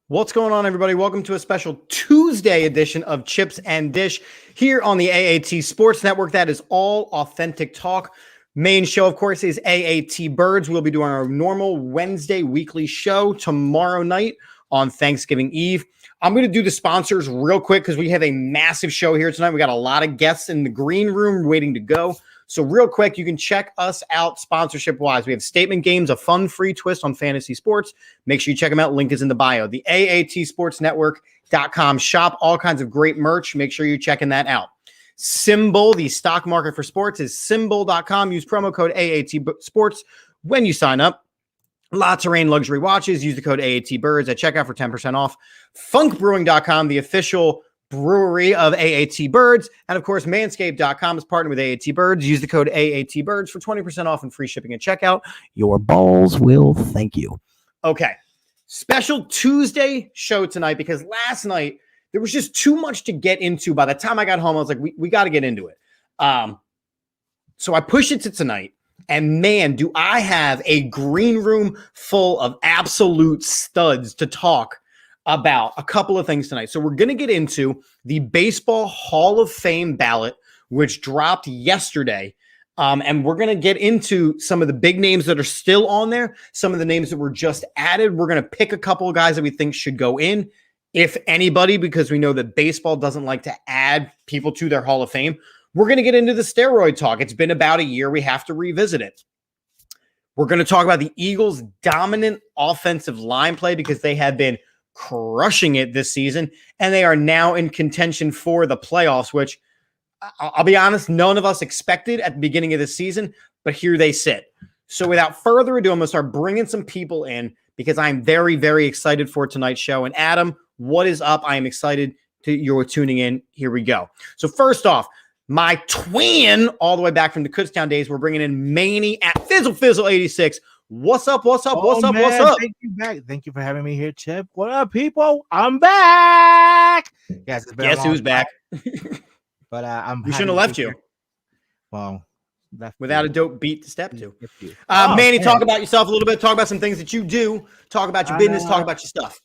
What's going on, everybody? Welcome to a special Tuesday edition of Chips and Dish here on the AAT Sports Network. That is all authentic talk. Main show, of course, is AAT Birds. We'll be doing our normal Wednesday weekly show tomorrow night on Thanksgiving Eve. I'm going to do the sponsors real quick because we have a massive show here tonight. We got a lot of guests in the green room waiting to go. So real quick, you can check us out sponsorship-wise. We have Statement Games, a fun, free twist on fantasy sports. Make sure you check them out. Link is in the bio. The AATSportsNetwork.com shop, all kinds of great merch. Make sure you're checking that out. Symbol, the stock market for sports, is symbol.com. Use promo code AAT Sports when you sign up. La Terrain Luxury Watches. Use the code AAT Birds at checkout for 10% off. Funkbrewing.com, the official brewery of AAT Birds. And of course, manscaped.com is partnered with AAT Birds. Use the code AAT Birds for 20% off and free shipping at checkout. Your balls will thank you. Okay. Special Tuesday show tonight because last night there was just too much to get into. By the time I got home, I was like, we got to get into it. So I pushed it to tonight. And man, do I have a green room full of absolute studs to talk about a couple of things tonight. So we're going to get into the Baseball Hall of Fame ballot, which dropped yesterday. And we're going to get into some of the big names that are still on there, some of the names that were just added. We're going to pick a couple of guys that we think should go in, if anybody, because we know that baseball doesn't like to add people to their Hall of Fame. We're going to get into the steroid talk. It's been about a year. We have to revisit it. We're going to talk about the Eagles' dominant offensive line play because they have been crushing it this season, and they are now in contention for the playoffs, which I'll be honest, none of us expected at the beginning of the season, but here they sit. So without further ado, I'm going to start bringing some people in because I'm very, very excited for tonight's show. And Adam, what is up? I am excited you're tuning in. Here we go. So first off, my twin all the way back from the Kutztown days, we're bringing in Manny at Fizzle86. What's up? What's up? What's up? What's up? Thank you back. Thank you for having me here, Chip. What up, people? I'm back. Yes, guess who's back? But we shouldn't have left you. Here. Well, without a dope beat to step to. Manny, talk about yourself a little bit. Talk about some things that you do. Talk about your business. Talk about your stuff.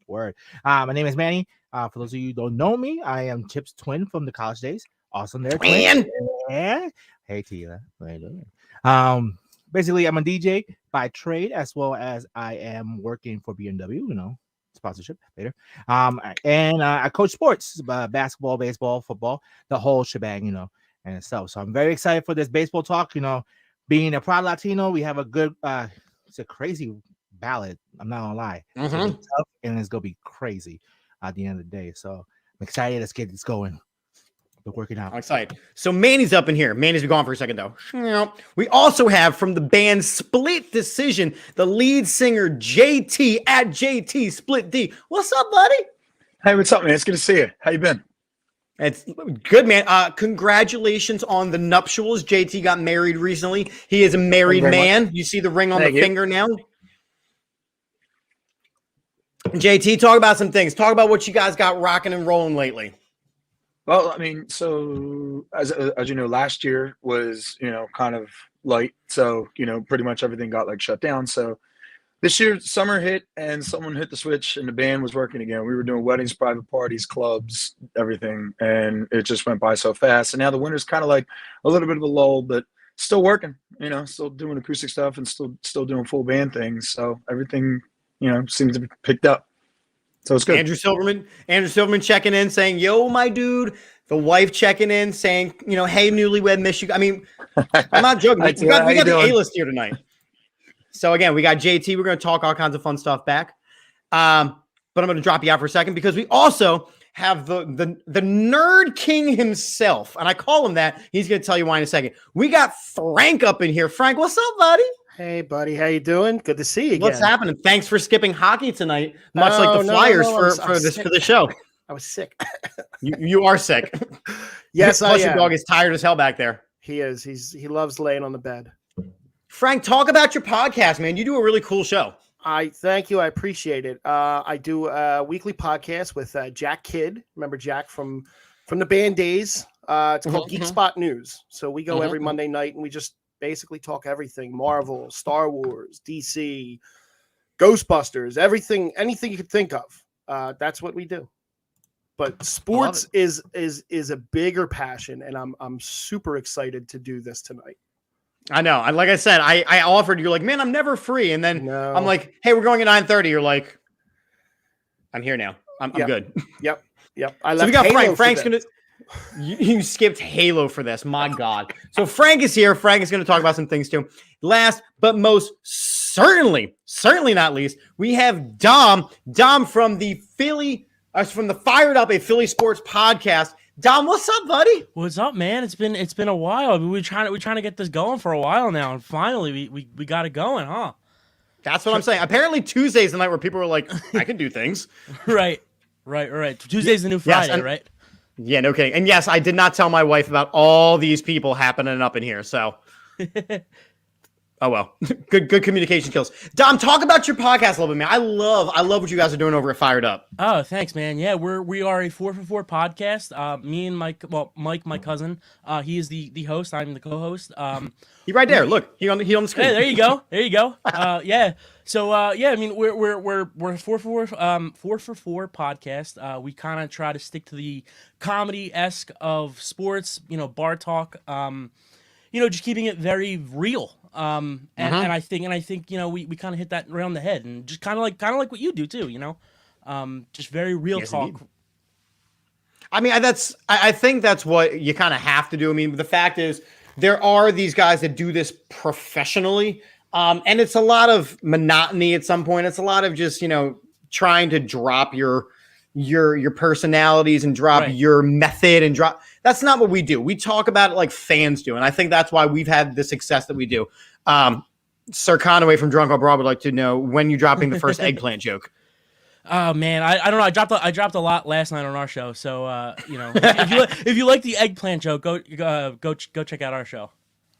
Word. My name is Manny. For those of you who don't know me, I am Chip's twin from the college days. Awesome there, twin. Yeah. Hey, Tila. How you doing? Basically, I'm a DJ by trade, as well as I am working for BMW, sponsorship later. And I coach sports, basketball, baseball, football, the whole shebang, and itself. So I'm very excited for this baseball talk. Being a proud Latino, we have a good, it's a crazy ballot. I'm not gonna lie. It's gonna be tough, and it's gonna be crazy at the end of the day. So I'm excited. Let's get this going. But working out. I'm excited. So Manny's up in here. Manny's been gone for a second, though. We also have from the band Split Decision, the lead singer JT at JT Split D. What's up, buddy? Hey, what's up, man? It's good to see you. How you been? It's good, man. Congratulations on the nuptials. JT got married recently. He is a married man. You see the ring on the finger now? JT, talk about some things. Talk about what you guys got rocking and rolling lately. Well, I mean, so as you know, last year was, kind of light. So, pretty much everything got shut down. So This year, summer hit and someone hit the switch and the band was working again. We were doing weddings, private parties, clubs, everything. And it just went by so fast. And now the winter's kind of like a little bit of a lull, but still working, still doing acoustic stuff and still doing full band things. So everything, seems to be picked up. So it's good. Andrew Silverman checking in saying, yo, my dude. The wife checking in saying, hey, newlywed, miss you. I mean, I'm not joking. We got the A-list here tonight. So again, we got JT. We're going to talk all kinds of fun stuff back. But I'm going to drop you out for a second because we also have the nerd king himself. And I call him that. He's going to tell you why in a second. We got Frank up in here. Frank, what's up, buddy? Hey, buddy. How you doing? Good to see you again. What's happening? Thanks for skipping hockey tonight, much like the Flyers for the show. I was sick. You are sick. Yes, Plus your dog is tired as hell back there. He is. He loves laying on the bed. Frank, talk about your podcast, man. You do a really cool show. I thank you. I appreciate it. I do a weekly podcast with Jack Kidd. Remember Jack from the band days? It's called Geek Spot News. So we go every Monday night and we just basically talk everything: Marvel, Star Wars, DC, Ghostbusters, everything, anything you could think of. That's what we do. But sports is a bigger passion, and I'm super excited to do this tonight. I know. And like I said, I offered, you're like, man, I'm never free. And then I'm like, hey, we're going at 9:30. You're like, I'm here now. I'm good. Yep. So we got Frank. Frank's going to, you skipped Halo for this. My God. So Frank is here. Frank is going to talk about some things too. Last, but most certainly not least, we have Dom from the Fired Up, a Philly sports podcast. Dom, what's up, buddy? What's up, man? It's been a while. I mean, we're trying to get this going for a while now, and finally we got it going, huh? That's what I'm saying. Apparently Tuesday's the night where people are like, I can do things. Right. Tuesday's the new Friday, right? Yeah, no kidding. And yes, I did not tell my wife about all these people happening up in here, so oh well. Good communication skills. Dom, talk about your podcast a little bit, man. I love what you guys are doing over at Fired Up. Oh, thanks, man. Yeah, we are a 4for4 podcast. Me and Mike, my cousin, he is the host. I'm the co-host. He right there. Look, he on the screen. Hey, there you go. Yeah. So I mean, we're 4for4 podcast. We kind of try to stick to the comedy-esque of sports. Bar talk. Just keeping it very real. And I think we kind of hit that around the head, and just kind of like what you do too, just very real talk. Indeed. I mean, I think that's what you kind of have to do. I mean, the fact is there are these guys that do this professionally, and it's a lot of monotony at some point. It's a lot of just trying to drop your personalities and drop your method and drop. That's not what we do. We talk about it like fans do. And I think that's why we've had the success that we do. Sir Conaway from Drunk Abroad would like to know when you're dropping the first eggplant joke. Oh man, I don't know. I dropped a lot last night on our show. So if you like the eggplant joke, go check out our show.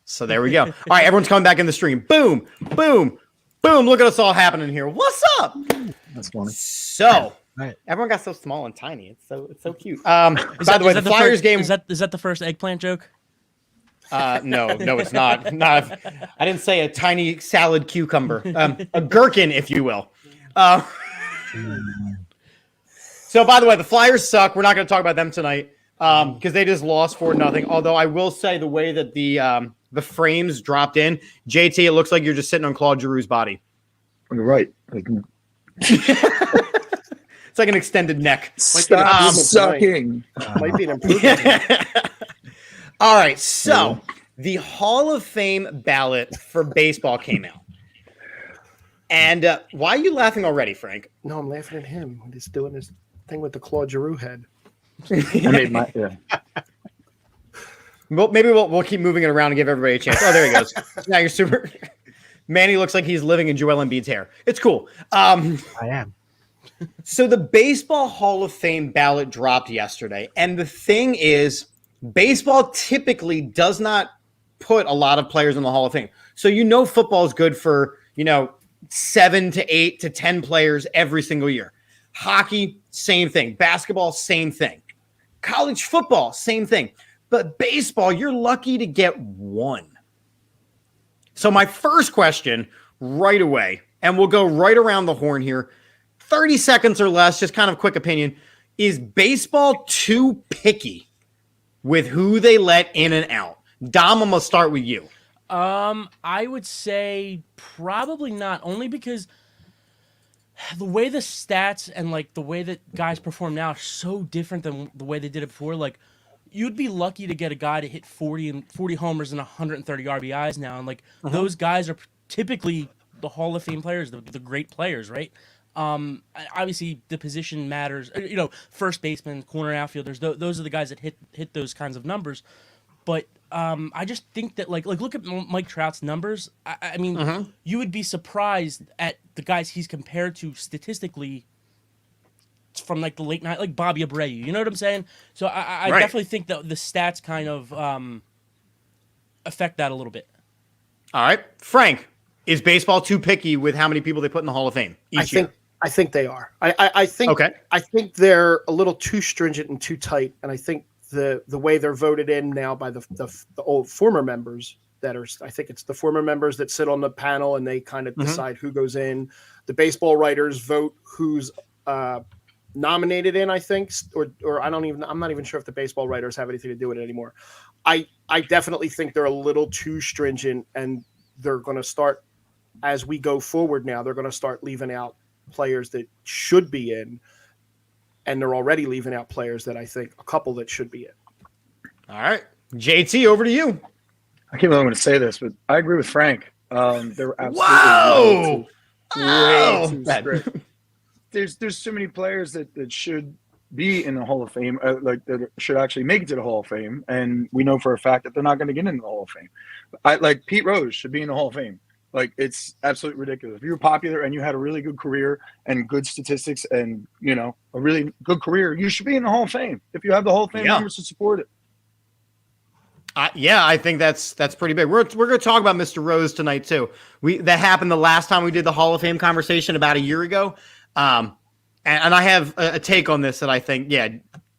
So there we go. All right, everyone's coming back in the stream. Boom, boom, boom. Look at us all happening here. What's up? That's funny. So everyone got so small and tiny. It's so cute. By the way, the Flyers game. Is that the first eggplant joke? No, it's not. I didn't say a tiny salad cucumber, a gherkin, if you will. So, by the way, the Flyers suck. We're not going to talk about them tonight because they just lost 4-0. Although I will say the way that the frames dropped in, JT, it looks like you're just sitting on Claude Giroux's body. You're right. It's like an extended neck. Stop sucking. Might be an improvement. All right, so the Hall of Fame ballot for baseball came out. And why are you laughing already, Frank? No, I'm laughing at him. He's doing his thing with the Claude Giroux head. Well, maybe we'll keep moving it around and give everybody a chance. Oh, there he goes. Now you're super. Manny looks like he's living in Joel Embiid's hair. It's cool. I am. So the Baseball Hall of Fame ballot dropped yesterday. And the thing is, baseball typically does not put a lot of players in the Hall of Fame. So football is good for, 7 to 8 to 10 players every single year. Hockey, same thing. Basketball, same thing. College football, same thing. But baseball, you're lucky to get one. So my first question right away and we'll go right around the horn here. 30 seconds or less, just kind of quick opinion. Is baseball too picky with who they let in and out? Dom, I'm going to start with you. I would say probably not, only because the way the stats and like the way that guys perform now are so different than the way they did it before. Like, you'd be lucky to get a guy to hit 40 homers and 130 RBIs now, and like those guys are typically the Hall of Fame players, the great players, right? Obviously the position matters. You know, first baseman, corner outfielders, those are the guys that hit those kinds of numbers. But I just think that like look at Mike Trout's numbers. I mean, you would be surprised at the guys he's compared to statistically from like the late night, like Bobby Abreu. You know what I'm saying? So I definitely think that the stats kind of affect that a little bit. All right, Frank, is baseball too picky with how many people they put in the Hall of Fame each year? I think they are. I think they're a little too stringent and too tight, and I think the way they're voted in now by the old former members that are, I think it's the former members that sit on the panel and they kind of decide who goes in. The baseball writers vote who's nominated in, I think, or I'm not even sure if the baseball writers have anything to do with it anymore. I definitely think they're a little too stringent, and they're going to start, as we go forward now, they're going to start leaving out players that should be in, and they're already leaving out players that I think a couple that should be in. All right, JT, over to you. I can't believe I'm going to say this, but I agree with Frank. They're absolutely way too strict. There's too many players that should be in the Hall of Fame, that should actually make it to the Hall of Fame, and we know for a fact that they're not going to get into the Hall of Fame. Like Pete Rose should be in the Hall of Fame. Like, it's absolutely ridiculous. If you were popular and you had a really good career and good statistics and, you know, a really good career, you should be in the Hall of Fame if you have the Hall of Fame members to support it. I think that's pretty big. We're going to talk about Mr. Rose tonight too. That happened the last time we did the Hall of Fame conversation about a year ago. And I have a take on this that I think,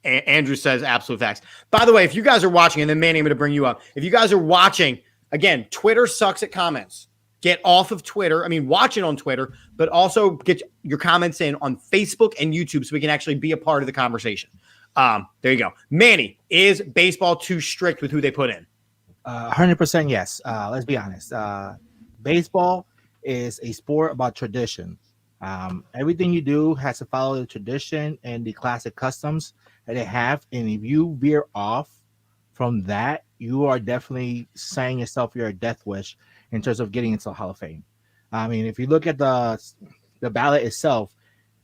Andrew says absolute facts. By the way, if you guys are watching, and then Manny, I'm going to bring you up. If you guys are watching, again, Twitter sucks at comments. Get off of Twitter. I mean, watch it on Twitter, but also get your comments in on Facebook and YouTube so we can actually be a part of the conversation. There you go. Manny, is baseball too strict with who they put in? 100% yes. Let's be honest. Baseball is a sport about tradition. Everything you do has to follow the tradition and the classic customs that they have. And if you veer off from that, you are definitely saying yourself you're a death wish in terms of getting into the Hall of Fame. I mean, if you look at the ballot itself,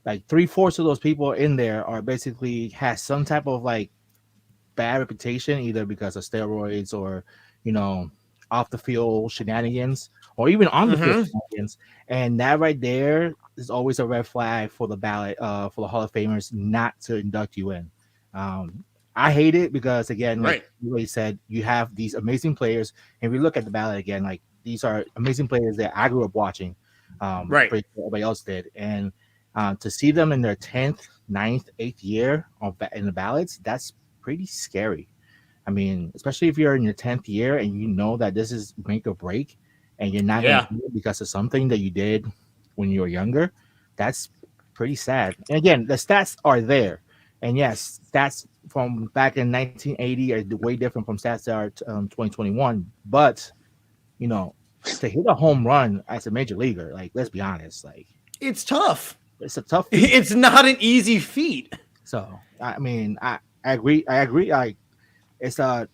like 3/4 of those people in there are basically has some type of like bad reputation, either because of steroids or, you know, off the field shenanigans, or even on the field shenanigans. And that right there is always a red flag for the ballot, for the Hall of Famers not to induct you in. I hate it because, again, like you said, you have these amazing players. And if we look at the ballot again, like these are amazing players that I grew up watching. Everybody else did. And to see them in their 10th, 9th, 8th year in the ballots, that's pretty scary. I mean, especially if you're in your 10th year and you know that this is make or break and you're not going to do it because of something that you did when you were younger, that's pretty sad. And again, the stats are there. And yes, stats from back in 1980 are way different from stats that are 2021. But, you know, to hit a home run as a major leaguer, like, let's be honest, like, it's tough. It's a tough feat. It's not an easy feat. So, I mean, I agree. Like, it's the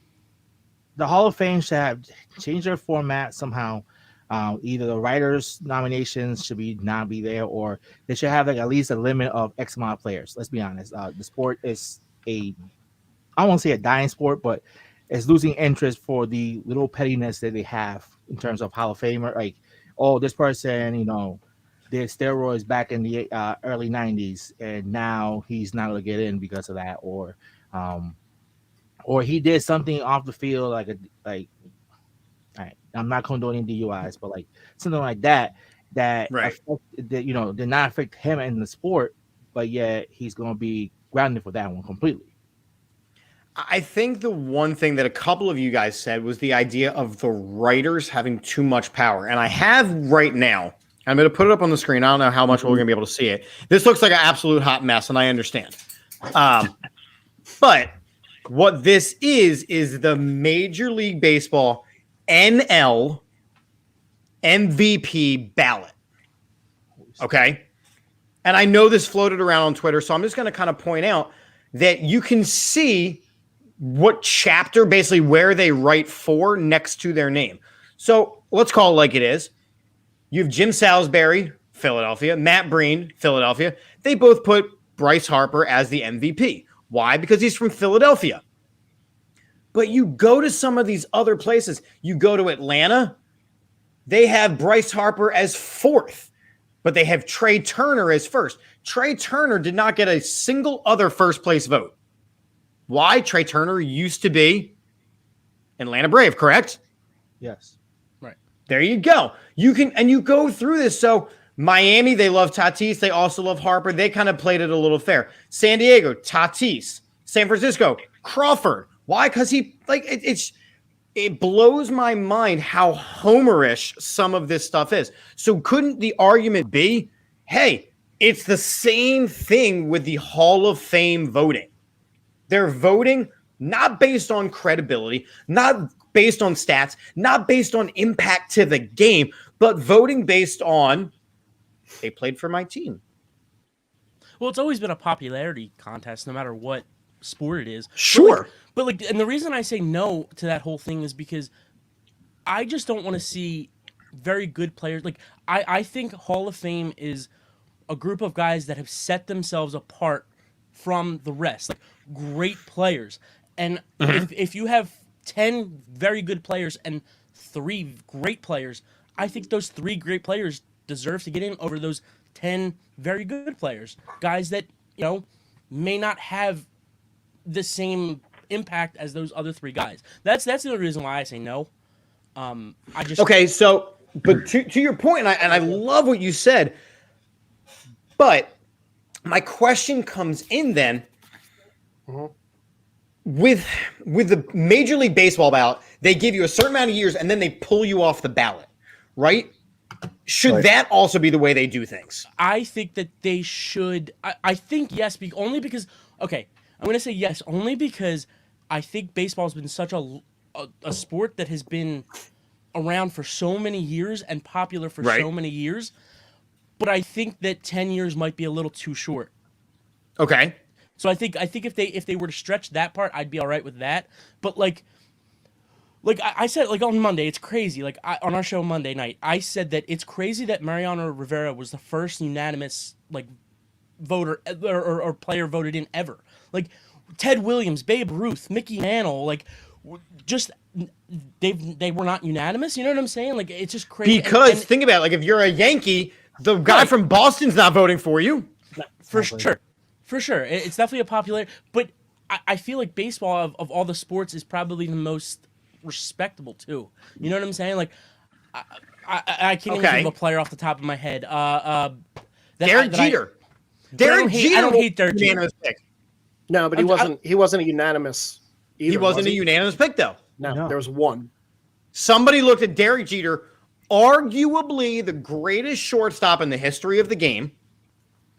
Hall of Fame should have changed their format somehow. Either the writers' nominations should not be there, or they should have like at least a limit of X amount of players. Let's be honest. The sport is I won't say a dying sport, but it's losing interest for the little pettiness that they have in terms of Hall of Famer. Like, oh, this person, you know, did steroids back in the early 90s, and now he's not going to get in because of that, or he did something off the field, like all right, I'm not condoning DUIs, but like something like that you know, did not affect him in the sport, but yet he's going to be grounded for that one completely. I think the one thing that a couple of you guys said was the idea of the writers having too much power. And I have right now I'm going to put it up on the screen. I don't know how much we're going to be able to see it. This looks like an absolute hot mess, and I understand. But what this is the Major League Baseball NL MVP ballot. Okay? And I know this floated around on Twitter, so I'm just going to kind of point out that you can see what chapter, basically where they write for next to their name. So let's call it like it is. You have Jim Salisbury, Philadelphia, Matt Breen, Philadelphia. They both put Bryce Harper as the MVP. Why? Because he's from Philadelphia. But you go to some of these other places. You go to Atlanta, they have Bryce Harper as fourth, but they have Trey Turner as first. Trey Turner did not get a single other first place vote. Why? Trey Turner used to be Atlanta Brave, correct? Yes. Right. There you go. You go through this. So Miami, they love Tatis. They also love Harper. They kind of played it a little fair. San Diego, Tatis. San Francisco, Crawford. Why? Because it blows my mind how homerish some of this stuff is. So couldn't the argument be, hey, it's the same thing with the Hall of Fame voting. They're voting not based on credibility, not based on stats, not based on impact to the game, but voting based on they played for my team. Well, it's always been a popularity contest, no matter what sport it is. Sure. And the reason I say no to that whole thing is because I just don't want to see very good players. Like, I think Hall of Fame is a group of guys that have set themselves apart from the rest, like great players. And if you have 10 very good players and 3 great players, I think those 3 great players deserve to get in over those 10 very good players. Guys that, may not have the same impact as those other 3 guys. That's the only reason why I say no. Okay, so but to your point, and I love what you said, but my question comes in then with the Major League Baseball ballot, they give you a certain amount of years and then they pull you off the ballot, right? Should that also be the way they do things? I think that they should. I think yes, only because. Okay, I'm going to say yes, only because I think baseball has been such a sport that has been around for so many years and popular for so many years. But I think that 10 years might be a little too short. Okay. So I think if they were to stretch that part, I'd be all right with that. But like I said, like on Monday, it's crazy. Like on our show Monday night, I said that it's crazy that Mariano Rivera was the first unanimous voter or player voted in ever. Like Ted Williams, Babe Ruth, Mickey Mantle, just they were not unanimous. You know what I'm saying? Like it's just crazy. Because think about it, like if you're a Yankee, the guy from Boston's not voting for you. For sure. It's definitely a popular, but I feel like baseball of all the sports is probably the most respectable too. You know what I'm saying? Like I can't even think of a player off the top of my head. Derek Jeter. Derek Jeter. I don't hate Derek Jeter. No, but he wasn't a unanimous either. He wasn't a unanimous pick though. No, there was one. Somebody looked at Derek Jeter, arguably the greatest shortstop in the history of the game.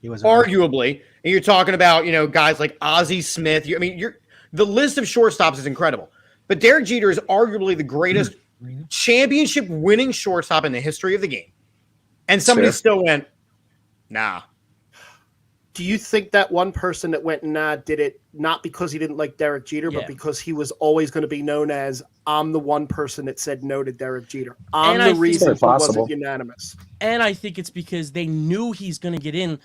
He was arguably, and you're talking about guys like Ozzie Smith. The list of shortstops is incredible, but Derek Jeter is arguably the greatest championship winning shortstop in the history of the game, and somebody still went, nah. Do you think that one person that went nah did it not because he didn't like Derek Jeter, but because he was always going to be known as I'm the one person that said no to Derek Jeter. I'm the reason he wasn't unanimous. And I think it's because they knew he's going to get in.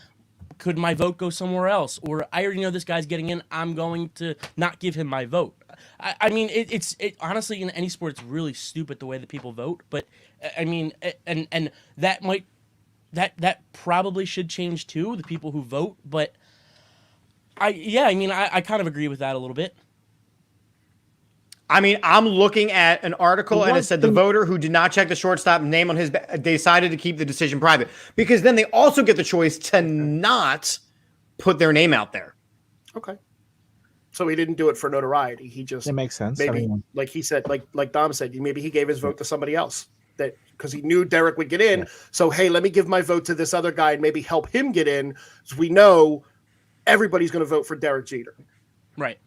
Could my vote go somewhere else? Or I already know this guy's getting in. I'm going to not give him my vote. I mean, it's honestly in any sport, it's really stupid the way that people vote. But I mean, and that might. That probably should change too, the people who vote, but I kind of agree with that a little bit. I mean, I'm looking at an article and it said the voter who did not check the shortstop name on his decided to keep the decision private, because then they also get the choice to not put their name out there. Okay. So he didn't do it for notoriety. He just it makes sense. Maybe like he said, like Dom said, maybe he gave his vote to somebody else. that because he knew Derek would get in. So, hey, let me give my vote to this other guy and maybe help him get in. So we know everybody's going to vote for Derek Jeter. Right.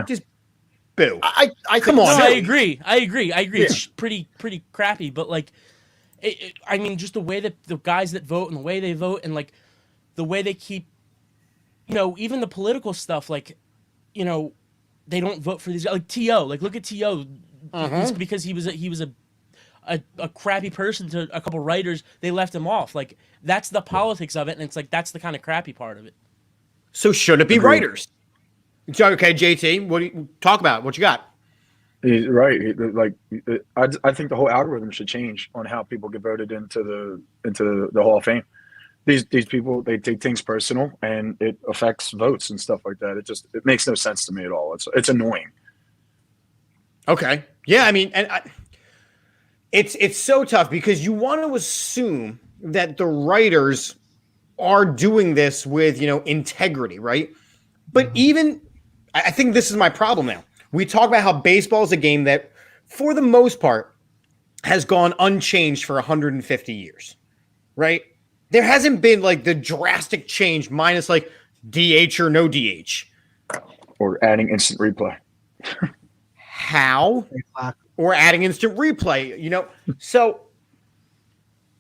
Just boo. I Come on. No, silly. I agree. Yeah. It's pretty crappy, but like, I mean, just the way that the guys that vote and the way they vote and like the way they keep, even the political stuff, like, they don't vote for these, like T.O. Like, look at T.O. Because he was a crappy person to a couple writers, they left him off. Like, that's the politics of it, and it's like that's the kind of crappy part of it. So should it be writers? Okay, JT, what do you talk about? What you got? He's right. I think the whole algorithm should change on how people get voted into the Hall of Fame. These people, they take things personal, and it affects votes and stuff like that. It makes no sense to me at all. It's annoying. Okay, yeah, I mean, it's so tough because you want to assume that the writers are doing this with integrity, right? But even I think this is my problem now. We talk about how baseball is a game that, for the most part, has gone unchanged for 150 years, right? There hasn't been like the drastic change minus like DH or no DH. Or adding instant replay. How? Or adding instant replay, So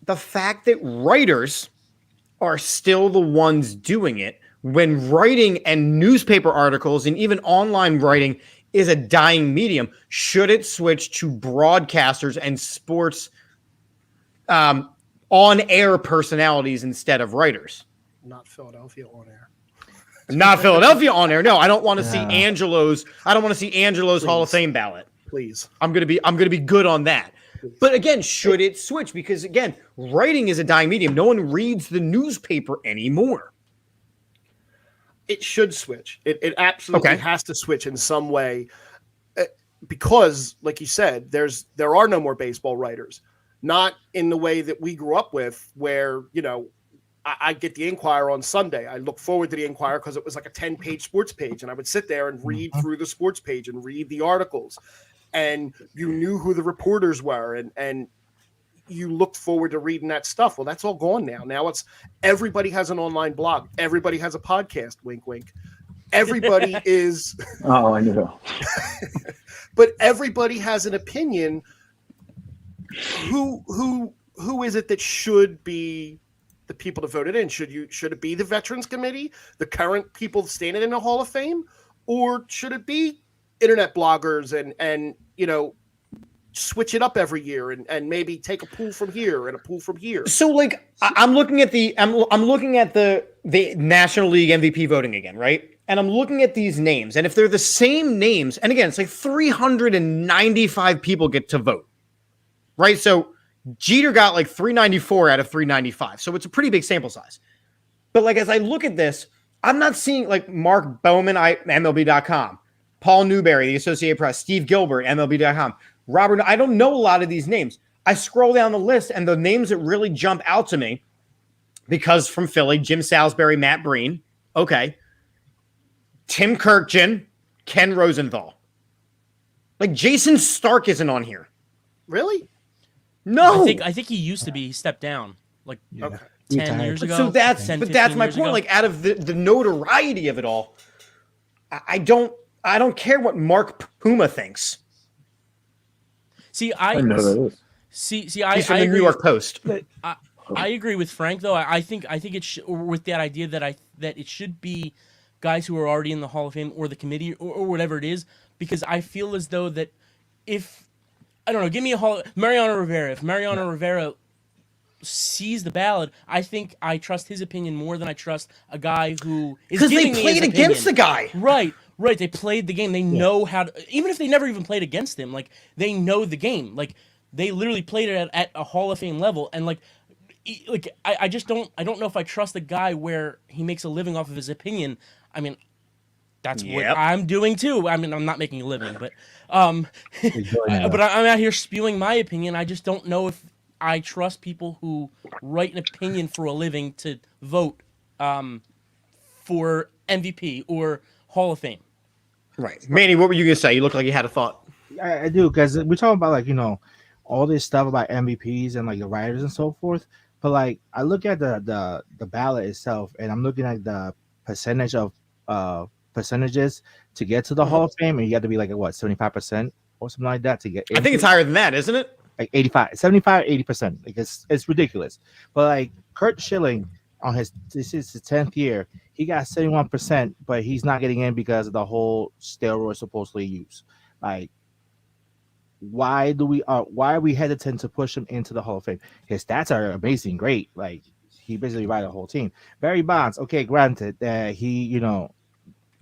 the fact that writers are still the ones doing it when writing and newspaper articles and even online writing is a dying medium, should it switch to broadcasters and sports on-air personalities instead of writers? Not Philadelphia on air. Not Philadelphia on air. No, I don't want to see Angelo's. I don't want to see Angelo's Hall of Fame ballot. Please. I'm gonna be good on that. Please. But again, should it switch? Because again, writing is a dying medium. No one reads the newspaper anymore. It should switch. It absolutely has to switch in some way, because, like you said, there are no more baseball writers. Not in the way that we grew up with, where I get the Inquirer on Sunday. I look forward to the Inquirer because it was like a 10-page sports page, and I would sit there and read through the sports page and read the articles, and you knew who the reporters were, and you looked forward to reading that stuff. Well, that's all gone now. Now it's everybody has an online blog. Everybody has a podcast. Wink, wink. Everybody is. Oh, I know. But everybody has an opinion. Who is it that should be the people to vote it in? Should it be the Veterans Committee, the current people standing in the Hall of Fame, or should it be internet bloggers and switch it up every year and maybe take a pool from here and a pool from here? So like I'm looking at the National League MVP voting again, right? And I'm looking at these names, and if they're the same names, and again, it's like 395 people get to vote, right? So Jeter got like 394 out of 395. So it's a pretty big sample size. But like, as I look at this, I'm not seeing like Mark Bowman, MLB.com, Paul Newberry, the Associated Press, Steve Gilbert, MLB.com, Robert. I don't know a lot of these names. I scroll down the list, and the names that really jump out to me, because from Philly, Jim Salisbury, Matt Breen. Okay. Tim Kirkjian, Ken Rosenthal. Like Jason Stark isn't on here. Really? No. I think he used to be. He stepped down like 10 years ago. So that's 10, but that's my 15 years point. ago. Like out of the notoriety of it all, I don't care what Mark Puma thinks. See, I know that is. He's He's from I the agree. New York Post. I agree with Frank though. I think it's with that idea that it should be guys who are already in the Hall of Fame or the committee or whatever it is, because I feel as though that if I don't know, give me Mariano Rivera. If Mariano Rivera sees the ballot, I think I trust his opinion more than I trust a guy who is Because they giving me played his against the opinion. guy. Right. They played the game. They know how to, even if they never even played against him, like they know the game. Like they literally played it at a Hall of Fame level. And I just don't know if I trust a guy where he makes a living off of his opinion. I mean, that's what I'm doing too. I mean, I'm not making a living, but but I'm out here spewing my opinion. I just don't know if I trust people who write an opinion for a living to vote for MVP or Hall of Fame. Right. Manny, what were you going to say? You look like you had a thought. I do, because we're talking about all this stuff about MVPs and like the writers and so forth. But like I look at the ballot itself, and I'm looking at the percentage of percentages to get to the Hall of Fame, and you got to be like what 75% or something like that to get. I think it's higher than that, isn't it? Like 85, 75, 80%. Like it's ridiculous. But like Kurt Schilling on this is his 10th year, he got 71%, but he's not getting in because of the whole steroid supposedly used. Like, why are we hesitant to push him into the Hall of Fame? His stats are amazing, great. Like he basically ran the whole team. Barry Bonds, okay, granted that he,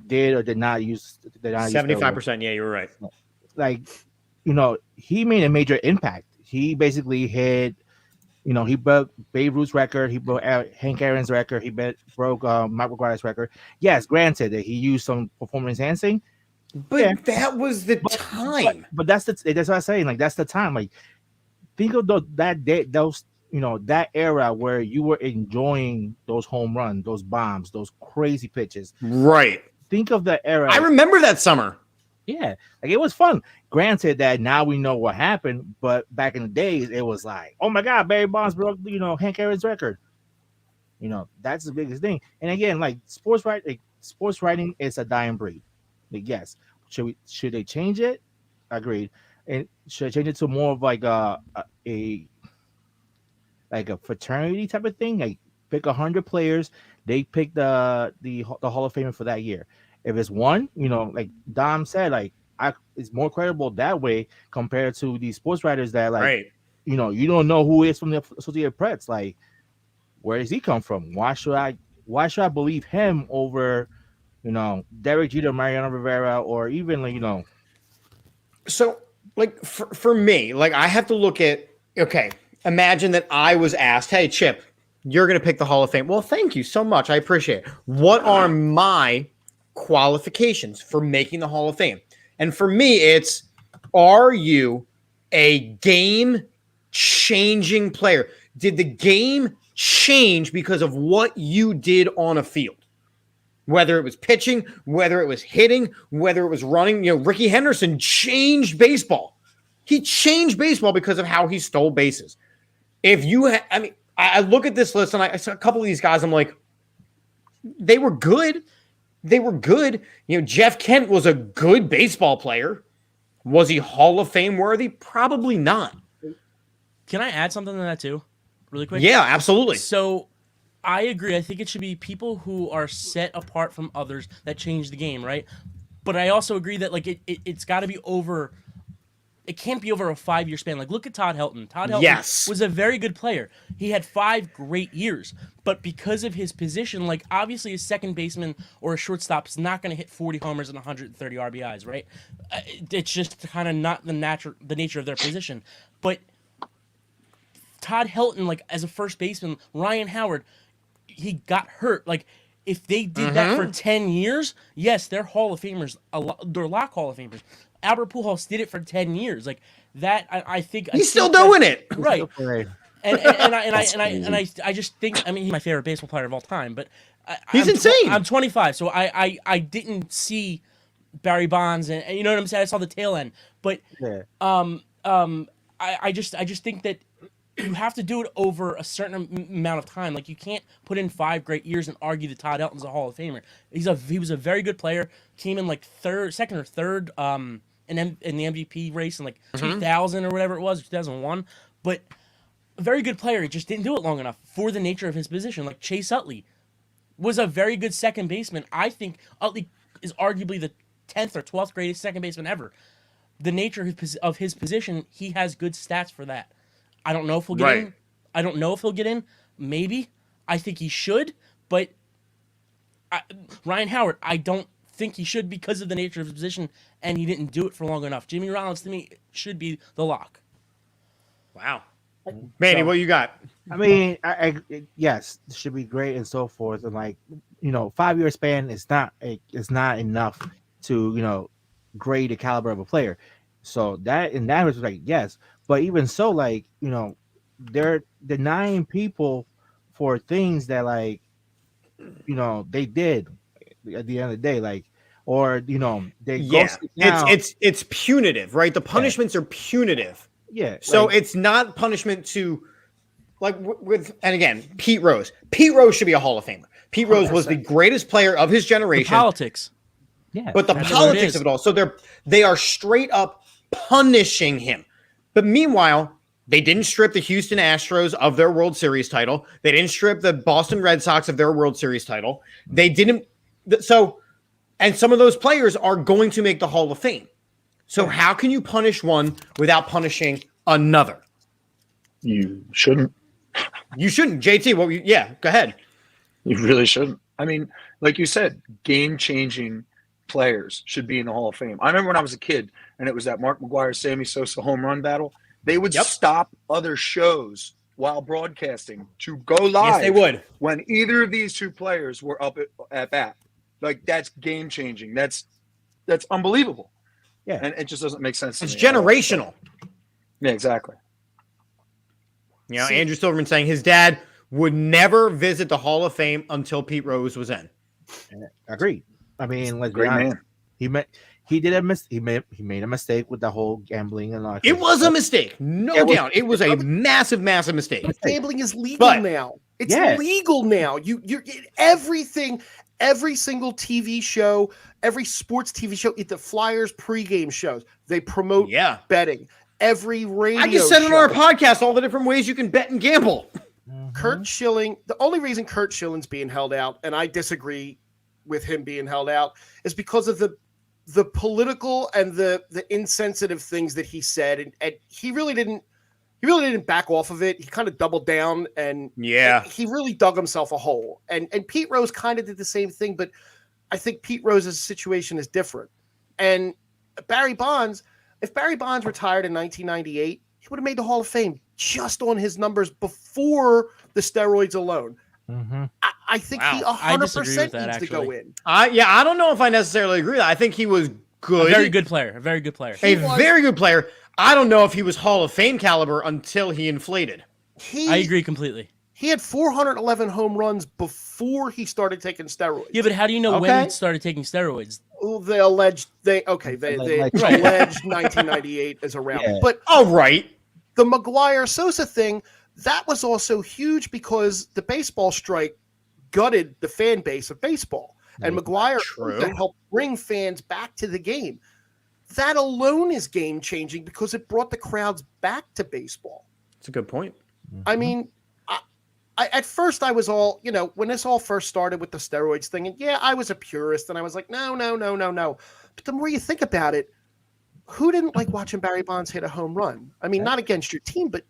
did or did not use 75%. Yeah, you're right. Like, he made a major impact. He basically hit, he broke Babe Ruth's record. He broke Hank Aaron's record. He broke Mike McGuire's record. Yes, granted that he used some performance enhancing. But that was the time. But that's what I'm saying. Like, that's the time. Like, think of that era where you were enjoying those home runs, those bombs, those crazy pitches. Right. Think of the era. I remember that summer. Yeah, like it was fun. Granted that now we know what happened, but back in the days it was like, oh my God, Barry Bonds broke Hank Aaron's record. That's the biggest thing. And again, like sports writing is a dying breed. Like, yes, should they change it? Agreed. And should I change it to more of like a fraternity type of thing? Like pick 100 players, they pick the Hall of Famer for that year. If it's one, like Dom said, like it's more credible that way compared to these sports writers that like, right. You don't know who is from the Associated Press. Like, where does he come from? Why should I believe him over, Derek Jeter, Mariano Rivera, or even like, So like for me, like I have to look at, okay, imagine that I was asked, hey Chip, you're going to pick the Hall of Fame. Well, thank you so much. I appreciate it. What are my qualifications for making the Hall of Fame? And for me, it's, are you a game-changing player? Did the game change because of what you did on a field? Whether it was pitching, whether it was hitting, whether it was running. Ricky Henderson changed baseball. He changed baseball because of how he stole bases. I look at this list and I saw a couple of these guys. I'm like, they were good. They were good. Jeff Kent was a good baseball player. Was he Hall of Fame worthy? Probably not. Can I add something to that too, really quick? Yeah, absolutely. So I agree. I think it should be people who are set apart from others that change the game, right? But I also agree that like it's got to be over. It can't be over a 5-year span. Like, look at Todd Helton. Todd Helton was a very good player. He had 5 great years. But because of his position, like, obviously a second baseman or a shortstop is not going to hit 40 homers and 130 RBIs, right? It's just kind of not the nature of their position. But Todd Helton, like, as a first baseman, Ryan Howard, he got hurt. Like, if they did that for 10 years, yes, they're Hall of Famers. They're lock Hall of Famers. Albert Pujols did it for 10 years. Like that, I think he's still doing it, right? I just think, he's my favorite baseball player of all time. But he's insane. I'm 25, so I didn't see Barry Bonds, and you know what I'm saying. I saw the tail end, but I just think that you have to do it over a certain amount of time. Like, you can't put in 5 great years and argue that Todd Helton's a Hall of Famer. He was a very good player. Came in like second or third in the MVP race in like 2000 or whatever it was, 2001. But a very good player. He just didn't do it long enough for the nature of his position. Like Chase Utley was a very good second baseman. I think Utley is arguably the 10th or 12th greatest second baseman ever. The nature of his position, he has good stats for that. I don't know if he'll get in. I don't know if he'll get in. Maybe. I think he should, but Ryan Howard, I don't think he should because of the nature of his position, and he didn't do it for long enough. Jimmy Rollins, to me, should be the lock. Wow. Manny, what you got? Yes, it should be great and so forth. And 5-year span is not enough to, grade the caliber of a player. So that in that respect, yes. But even so, they're denying people for things that they did at the end of the day, they it's punitive, right? The punishments are punitive. Yeah. So it's not punishment to and again, Pete Rose. Pete Rose should be a Hall of Famer. Pete Rose was the greatest player of his generation. The politics. Yeah. But the politics of it all. So they are straight up punishing him. But meanwhile, they didn't strip the Houston Astros of their World Series title. They didn't strip the Boston Red Sox of their World Series title. They didn't. So, and some of those players are going to make the Hall of Fame. So how can you punish one without punishing another? You shouldn't. You shouldn't. JT, yeah, go ahead. You really shouldn't. I mean, like you said, game-changing players should be in the Hall of Fame. I remember when I was a kid, and it was that Mark McGwire, Sammy Sosa home run battle. They would stop other shows while broadcasting to go live. Yes, they would. When either of these two players were up at bat. Like, that's game-changing. That's unbelievable. Yeah. And it just doesn't make sense to It's me. generational. Yeah, exactly. You know, Andrew Silverman saying his dad would never visit the Hall of Fame until Pete Rose was in. Agreed. I mean, let's be Great honest. man. He made a mistake with the whole gambling and all. It was a mistake, no doubt. It was a massive, massive mistake. Gambling is legal now. It's legal now. You're everything. Every single TV show, every sports TV show, the Flyers pregame shows, they promote betting. Every radio I just said on our podcast all the different ways you can bet and gamble. Kurt Schilling, the only reason Kurt Schilling's being held out, and I disagree with him being held out, is because of the political and the insensitive things that he said, and he really didn't back off of it. He kind of doubled down, and he really dug himself a hole. And Pete Rose kind of did the same thing, but I think Pete Rose's situation is different. And Barry Bonds, if Barry Bonds retired in 1998, he would have made the Hall of Fame just on his numbers before the steroids alone. Mm-hmm. I think he 100% needs to go in. I don't know if I necessarily agree with that. I think he was good. A very good player. A very good player. Very good player. I don't know if he was Hall of Fame caliber until he inflated. I agree completely. He had 411 home runs before he started taking steroids. Yeah, but how do you know when he started taking steroids? Well, they alleged 1998 is around. Yeah. But right. The McGwire Sosa thing, that was also huge because the baseball strike gutted the fan base of baseball. And McGwire helped bring fans back to the game. That alone is game changing because it brought the crowds back to baseball. That's a good point. I mean, I at first I was all, when this all first started with the steroids thing, and I was a purist and I was like, no. But the more you think about it, who didn't like watching Barry Bonds hit a home run? I mean, not against your team, but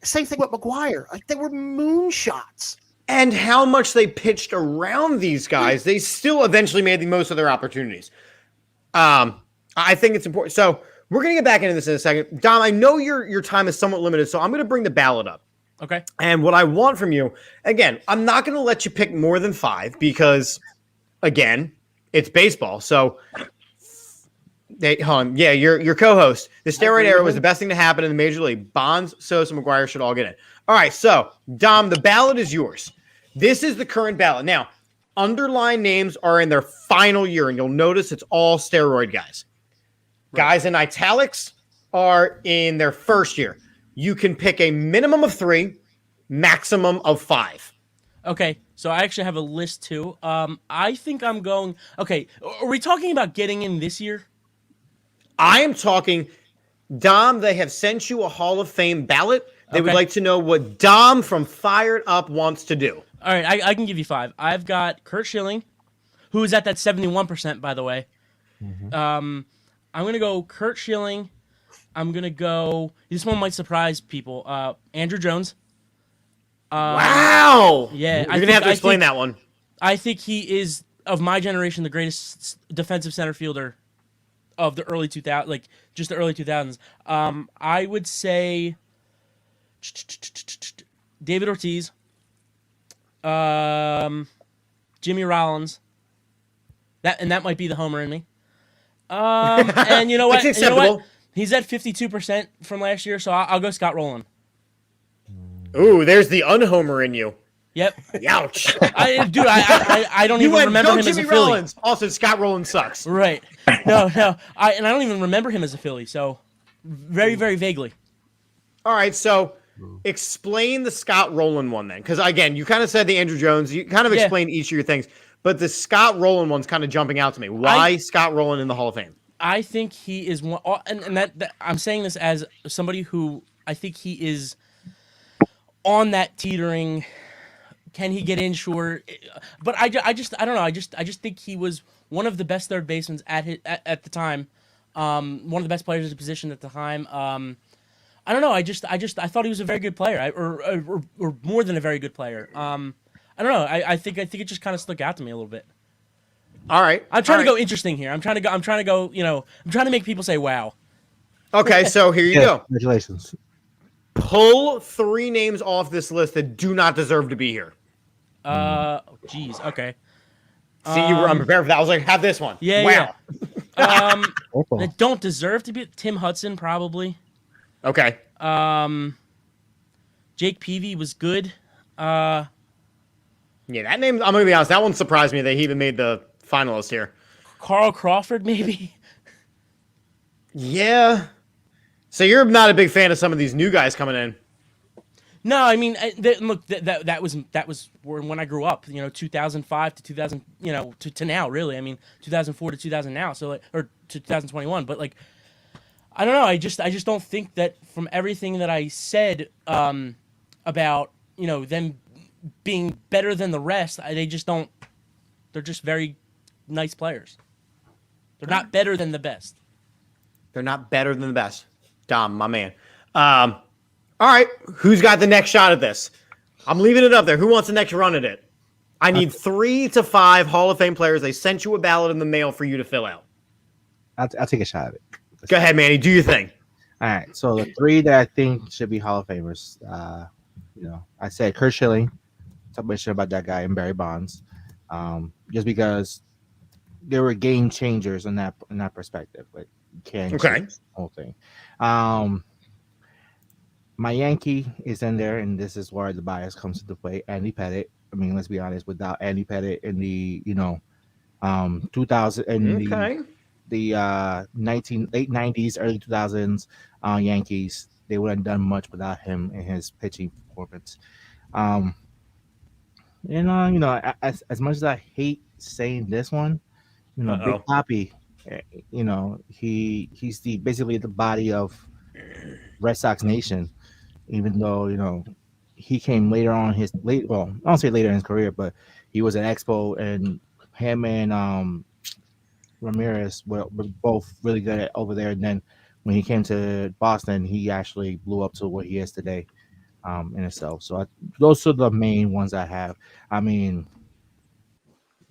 same thing with McGwire. Like, they were moonshots. And how much they pitched around these guys, they still eventually made the most of their opportunities. I think it's important. So we're going to get back into this in a second. Dom, I know your time is somewhat limited, so I'm going to bring the ballot up. Okay. And what I want from you, again, I'm not going to let you pick more than 5 because, again, it's baseball. So, your co-host. The steroid era was the best thing to happen in the Major League. Bonds, Sosa, McGwire should all get in. All right, so, Dom, the ballot is yours. This is the current ballot. Now, underlined names are in their final year, and you'll notice it's all steroid guys. Right. Guys in italics are in their first year. You can pick a minimum of 3, maximum of 5. Okay, so I actually have a list too. I think I'm going. Okay, are we talking about getting in this year? I am talking, Dom. They have sent you a Hall of Fame ballot. They would like to know what Dom from Fired Up wants to do. All right, I can give you 5. I've got Kurt Schilling, who is at that 71%, by the way. Mm-hmm. I'm going to go Kurt Schilling. I'm going to go, this one might surprise people, Andrew Jones. Wow. Yeah. You're going to have to explain that one. I think he is, of my generation, the greatest defensive center fielder of the early 2000s, just the early 2000s. I would say David Ortiz, Jimmy Rollins, that might be the homer in me. And you know what? He's at 52% from last year, so I'll go Scott Rowland. Ooh, there's the unhomer in you. Yep. Ouch. I don't even remember him as a Philly. Rollins. Also, Scott Rowland sucks. Right. No. I don't even remember him as a Philly, so very, very vaguely. All right, so explain the Scott Rowland one then, because again, you kind of said the Andrew Jones. You kind of explained each of your things, but the Scott Rowland one's kind of jumping out to me. Why Scott Rowland in the Hall of Fame? I think he is one, and that I'm saying this as somebody who I think he is on that teetering. Can he get in? Sure, but I don't know. I just think he was one of the best third basemen at the time. One of the best players at the position at the time. I don't know. I thought he was a very good player, or more than a very good player. I don't know. I think it just kind of stuck out to me a little bit. All right. I'm trying to go interesting here. I'm trying to go. I'm trying to make people say wow. Okay, so here you go. Congratulations. Pull 3 names off this list that do not deserve to be here. Geez. Okay. See, you were unprepared for that. I was like, have this one. Yeah. Wow. That don't deserve to be. Tim Hudson probably. Okay. Jake Peavy was good. Yeah, that name, I'm going to be honest, that one surprised me that he even made the finalist here. Carl Crawford, maybe? Yeah. So you're not a big fan of some of these new guys coming in? No, I mean, look, that was when I grew up, 2005 to 2000, to now, really. I mean, 2004 to 2000 now, so or to 2021, but like, I don't know. I just don't think that from everything that I said about them being better than the rest, they just don't. They're just very nice players. They're not better than the best. They're not better than the best. Dom, my man. All right, who's got the next shot at this? I'm leaving it up there. Who wants the next run at it? I need 3 to 5 Hall of Fame players. They sent you a ballot in the mail for you to fill out. I'll take a shot at it. Go ahead, Manny. Do your thing. All right. So the 3 that I think should be Hall of Famers, I said Kurt Schilling. Talk about shit about that guy and Barry Bonds, just because they were game changers in that perspective. Like, you can't change the whole thing. My Yankee is in there, and this is where the bias comes into play. Andy Pettit. I mean, let's be honest. Without Andy Pettit in the 2000 and the late 90s, early 2000s Yankees, they wouldn't have done much without him and his pitching performance. As much as I hate saying this one, Big Papi, he's basically the body of Red Sox Nation. Even though he came later on I don't say later in his career, but he was an Expo, and him and Ramirez were both really good over there. And then when he came to Boston, he actually blew up to what he is today in itself. So those are the main ones I have. I mean,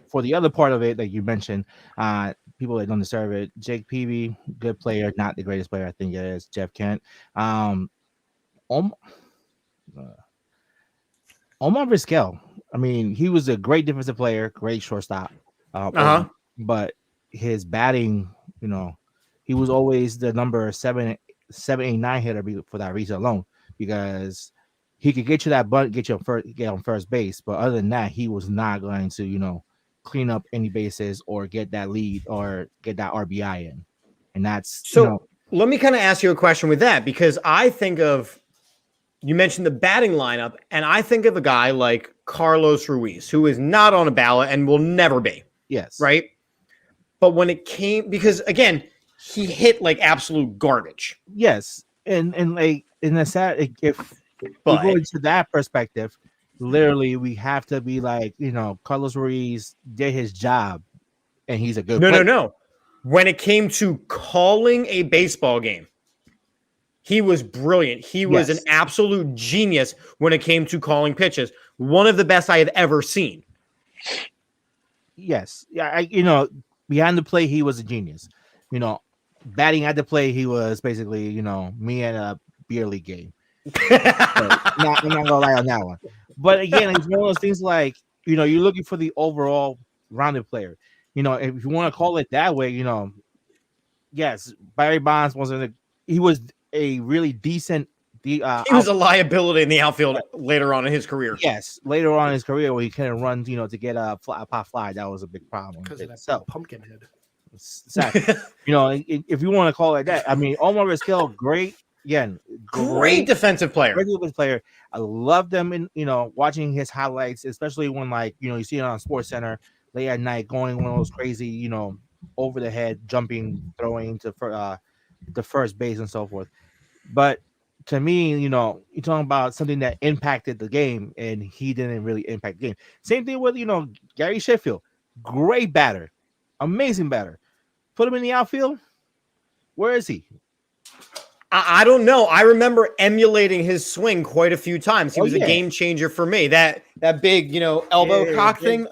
for the other part of it that you mentioned, people that don't deserve it, Jake Peavy, good player, not the greatest player I think it is. Jeff Kent. Omar Vizquel. I mean, he was a great defensive player, great shortstop. But his batting, he was always the number 7, 8, 9 hitter for that reason alone, because he could get you that bunt, get on first base. But other than that, he was not going to, clean up any bases or get that lead or get that RBI in. And that's so. Let me kind of ask you a question with that, because I think of. You mentioned the batting lineup, and I think of a guy like Carlos Ruiz, who is not on a ballot and will never be. Yes. Right? But when it came, because again, he hit like absolute garbage. Yes. And like, in the sad, if we go into that perspective, literally we have to be like, Carlos Ruiz did his job and he's a good player. No. When it came to calling a baseball game, he was brilliant. He was an absolute genius when it came to calling pitches. One of the best I had ever seen. Yes. Yeah. Behind the plate, he was a genius. Batting at the plate, he was basically, me at a beer league game. I'm not gonna lie on that one. But again, it's one of those things like, you're looking for the overall rounded player. If you want to call it that way, yes, Barry Bonds he was a really decent. He was a liability in the outfield later on in his career. Yes, later on in his career, where he couldn't run, to get a pop fly, that was a big problem. Because of that pumpkin head. Exactly. If you want to call it that, I mean, Omar Vizquel, great. again, Great defensive player. Great defensive player. I love them in watching his highlights, especially when you see it on Sports Center late at night, going one of those crazy over the head jumping, throwing to the first base and so forth. But to me, you're talking about something that impacted the game, and he didn't really impact the game. Same thing with Gary Sheffield, great batter, amazing batter. Put him in the outfield. Where is he? I don't know. I remember emulating his swing quite a few times. He was a game changer for me. That big, elbow cock thing.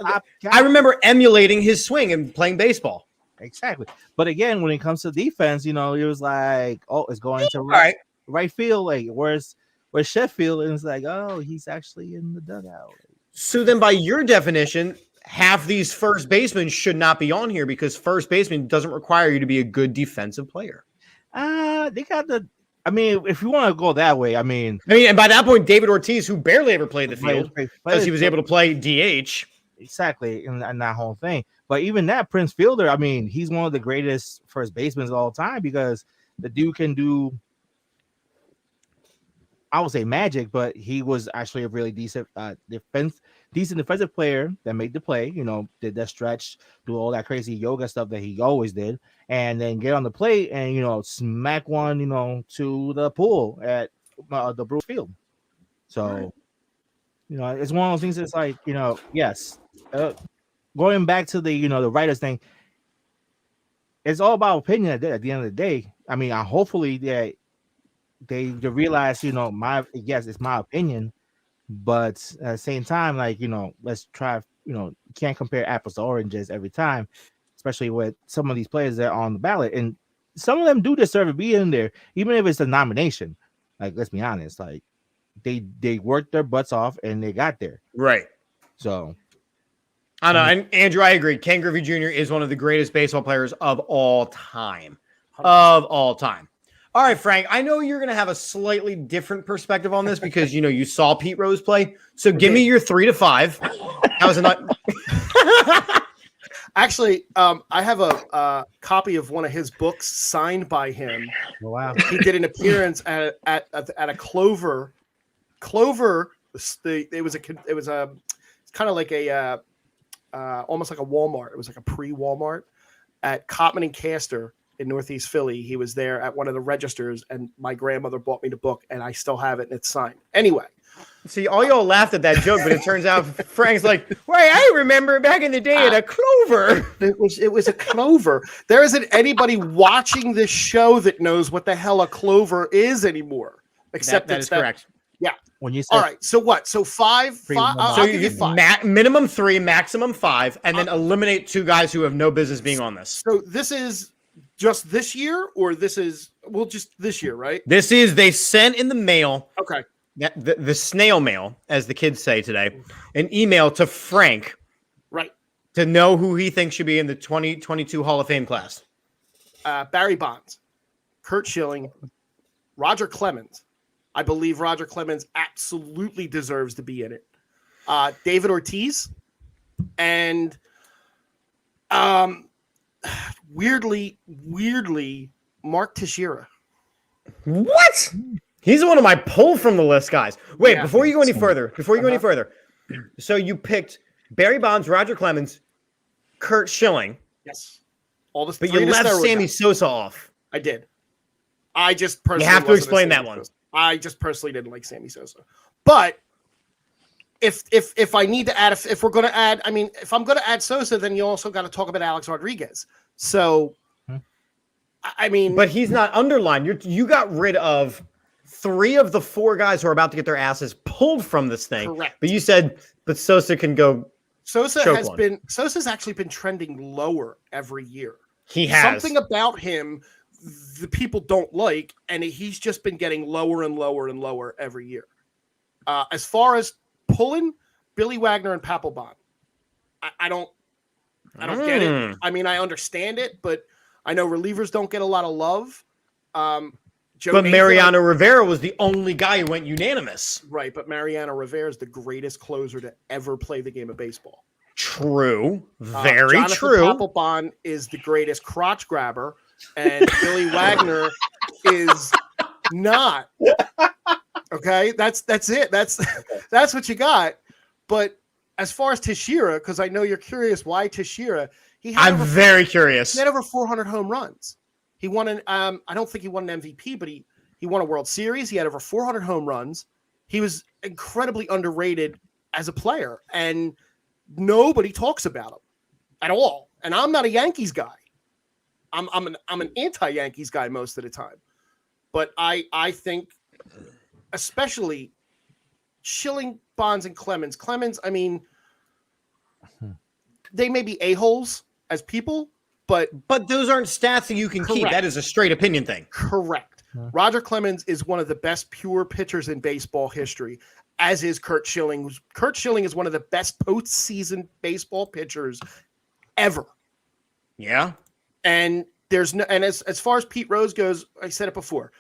I remember emulating his swing and playing baseball. Exactly. But again, when it comes to defense, it was like, oh, it's going to right field. Like, where's Sheffield? And it's like, oh, he's actually in the dugout. So then by your definition, half these first basemen should not be on here because first baseman doesn't require you to be a good defensive player. They got if you want to go that way, and by that point, David Ortiz, who barely ever played the field because he was able to play DH. Exactly, and that whole thing. But even that Prince Fielder, he's one of the greatest first basemen of all time because the dude can do, I would say magic, but he was actually a really decent defensive player that made the play, did that stretch, do all that crazy yoga stuff that he always did, and then get on the plate and, smack one, to the pool at the Bruce Field. So, it's one of those things that's like, yes, going back to the, the writers thing, it's all about opinion at the end of the day. Hopefully they realize, it's my opinion, but at the same time, let's try, you can't compare apples to oranges every time, especially with some of these players that are on the ballot. And some of them do deserve to be in there, even if it's a nomination. Like, let's be honest, like they worked their butts off and they got there. Right. So I know. And Andrew, I agree. Ken Griffey Jr. is one of the greatest baseball players of all time. All right, Frank, I know you're going to have a slightly different perspective on this because, you saw Pete Rose play. So give me your 3 to 5. That was not. Actually, I have a copy of one of his books signed by him. Oh, wow. He did an appearance at a Clover. Clover, it was kind of like a almost like a Walmart. It was like a pre-Walmart at Cotman and Castor in Northeast Philly. He was there at one of the registers, and my grandmother bought me the book, and I still have it, and it's signed. Anyway. See, all y'all laughed at that joke, but it turns out Frank's like, wait, I remember back in the day at a Clover. It was a Clover. There isn't anybody watching this show that knows what the hell a Clover is anymore. Except that is correct. Yeah. When you all right. So what? So five. So I'll you give you 5. Minimum 3, maximum 5, and then eliminate 2 guys who have no business being on this. So this is just this year, or this is just this year, right? This is they sent in the mail. Okay. The snail mail, as the kids say today, an email to Frank, right, to know who he thinks should be in the 2022 Hall of Fame class. Barry Bonds, Curt Schilling, Roger Clemens. I believe Roger Clemens absolutely deserves to be in it. David Ortiz, and weirdly, Mark Teixeira. What? He's one of my pull from the list guys. Wait, before you go any further, so you picked Barry Bonds, Roger Clemens, Curt Schilling. Yes. All this, but you left Sammy Sosa off. I did. I just personally you have to explain that one. I just personally didn't like Sammy Sosa. But if I need to add, if we're going to add, if I'm going to add Sosa, then you also got to talk about Alex Rodriguez. So, but he's not underlined. You got rid of 3 of the 4 guys who are about to get their asses pulled from this thing. Correct. But you said, but Sosa can go. Sosa's actually been trending lower every year. He has something about him the people don't like, and he's just been getting lower and lower and lower every year. As far as pulling, Billy Wagner and Papelbon, I don't get it. I understand it, but I know relievers don't get a lot of love. Mariano Rivera was the only guy who went unanimous. Right, but Mariano Rivera is the greatest closer to ever play the game of baseball. True. Very Jonathan true. Papelbon is the greatest crotch grabber, and Billy Wagner is not. Okay, that's it. That's what you got. But as far as Teixeira, because I know you're curious why Teixeira, I'm very curious. He had over 400 home runs. He won an I don't think he won an MVP, but he won a World Series. He had over 400 home runs. He was incredibly underrated as a player, and nobody talks about him at all. And I'm not a Yankees guy. I'm an anti-Yankees guy most of the time. But I think, especially Schilling, Bonds, and Clemens. Clemens, I mean, they may be a-holes as people, but those aren't stats that you can keep. That is a straight opinion thing. Correct. Roger Clemens is one of the best pure pitchers in baseball history, as is Curt Schilling. Curt Schilling is one of the best postseason baseball pitchers ever. Yeah. And there's no, and as far as Pete Rose goes, I said it before,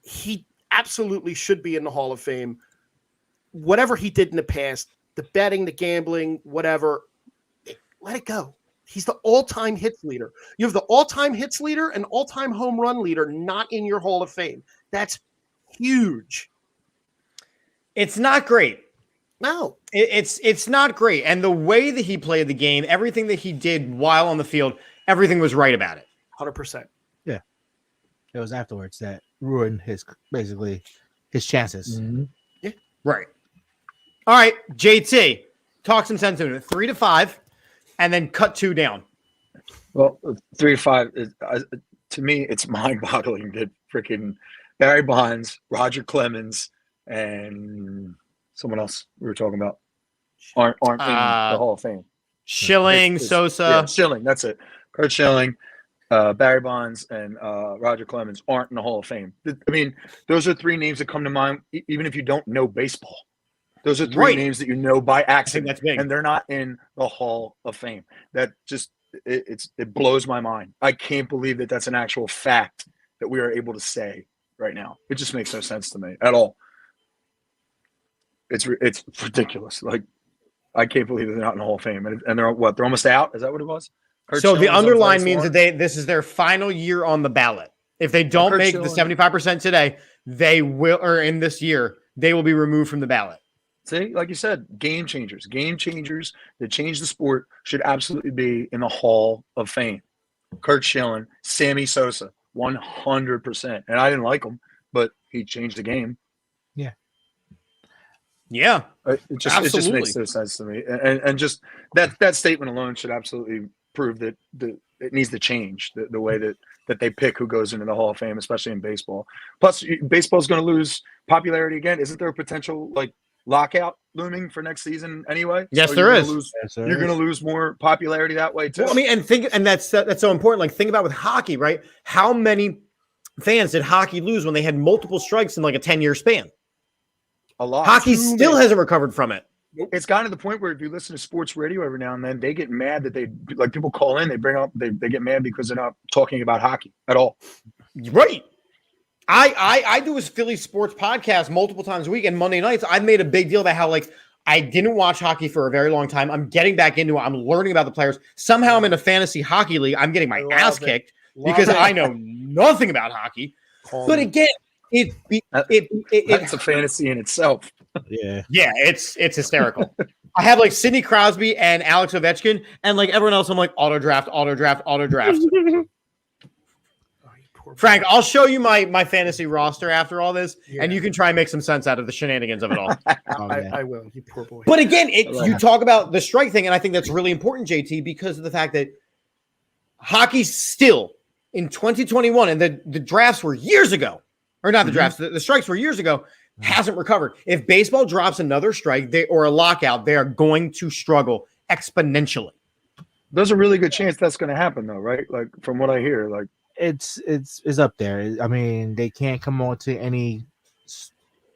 he absolutely should be in the Hall of Fame. Whatever he did in the past, the betting, the gambling, whatever, let it go. He's the all-time hits leader. You have the all-time hits leader and all-time home run leader not in your Hall of Fame. That's huge. It's not great. No. It's not great. And the way that he played the game, everything that he did while on the field, everything was right about it. 100%. Yeah. It was afterwards that ruined his chances. Mm-hmm. Yeah. Right. All right, JT, talk some sense into it. 3 to 5, and then cut 2 down. Well, 3 to 5 is, to me, it's mind-boggling that freaking Barry Bonds, Roger Clemens, and someone else we were talking about aren't in the Hall of Fame. Schilling, Sosa. Yeah, Schilling, that's it. Curt Schilling, Barry Bonds, and Roger Clemens aren't in the Hall of Fame. I mean, those are 3 names that come to mind, even if you don't know baseball. Those are 3 names that you know by accident, that's big. And they're not in the Hall of Fame. That just it blows my mind. I can't believe that that's an actual fact that we are able to say right now. It just makes no sense to me at all. It's ridiculous. Like, I can't believe that they're not in the Hall of Fame, and they're what? They're almost out. Is that what it was? So the underline means that this is their final year on the ballot. If they don't make the 75% today, they will, or in this year, they will be removed from the ballot. See, like you said, game changers that change the sport should absolutely be in the Hall of Fame. Curt Schilling, Sammy Sosa, 100%. And I didn't like him, but he changed the game. Yeah. Yeah. It just makes no sense to me. And just that statement alone should absolutely prove that it needs to change the way that they pick who goes into the Hall of Fame, especially in baseball. Plus, baseball's going to lose popularity again. Isn't there a potential lockout looming for next season anyway? Yes, there is. You're going to lose more popularity that way too. Well, I mean, and that's so important. Like, think about with hockey, right? How many fans did hockey lose when they had multiple strikes in like a 10-year span? A lot. Hockey still hasn't recovered from it. It's gotten to the point where if you listen to sports radio every now and then, they get mad that people call in, they get mad because they're not talking about hockey at all. Right. I do a Philly sports podcast multiple times a week, and Monday nights I've made a big deal about how I didn't watch hockey for a very long time. I'm getting back into it. I'm learning about the players. Somehow I'm in a fantasy hockey league. I'm getting my ass kicked because I know nothing about hockey. But again, it's a fantasy in itself. Yeah, it's hysterical. I have Sidney Crosby and Alex Ovechkin, and everyone else, I'm auto draft. Frank, I'll show you my fantasy roster after all this, and you can try and make some sense out of the shenanigans of it all. I will, you poor boy. But again, you talk about the strike thing, and I think that's really important, JT, because of the fact that hockey still in 2021, and the drafts were years ago, or not the drafts, the strikes were years ago, hasn't recovered. If baseball drops another strike or a lockout, they are going to struggle exponentially. There's a really good chance that's going to happen, though, right? From what I hear, it's up there. I mean, they can't come on to any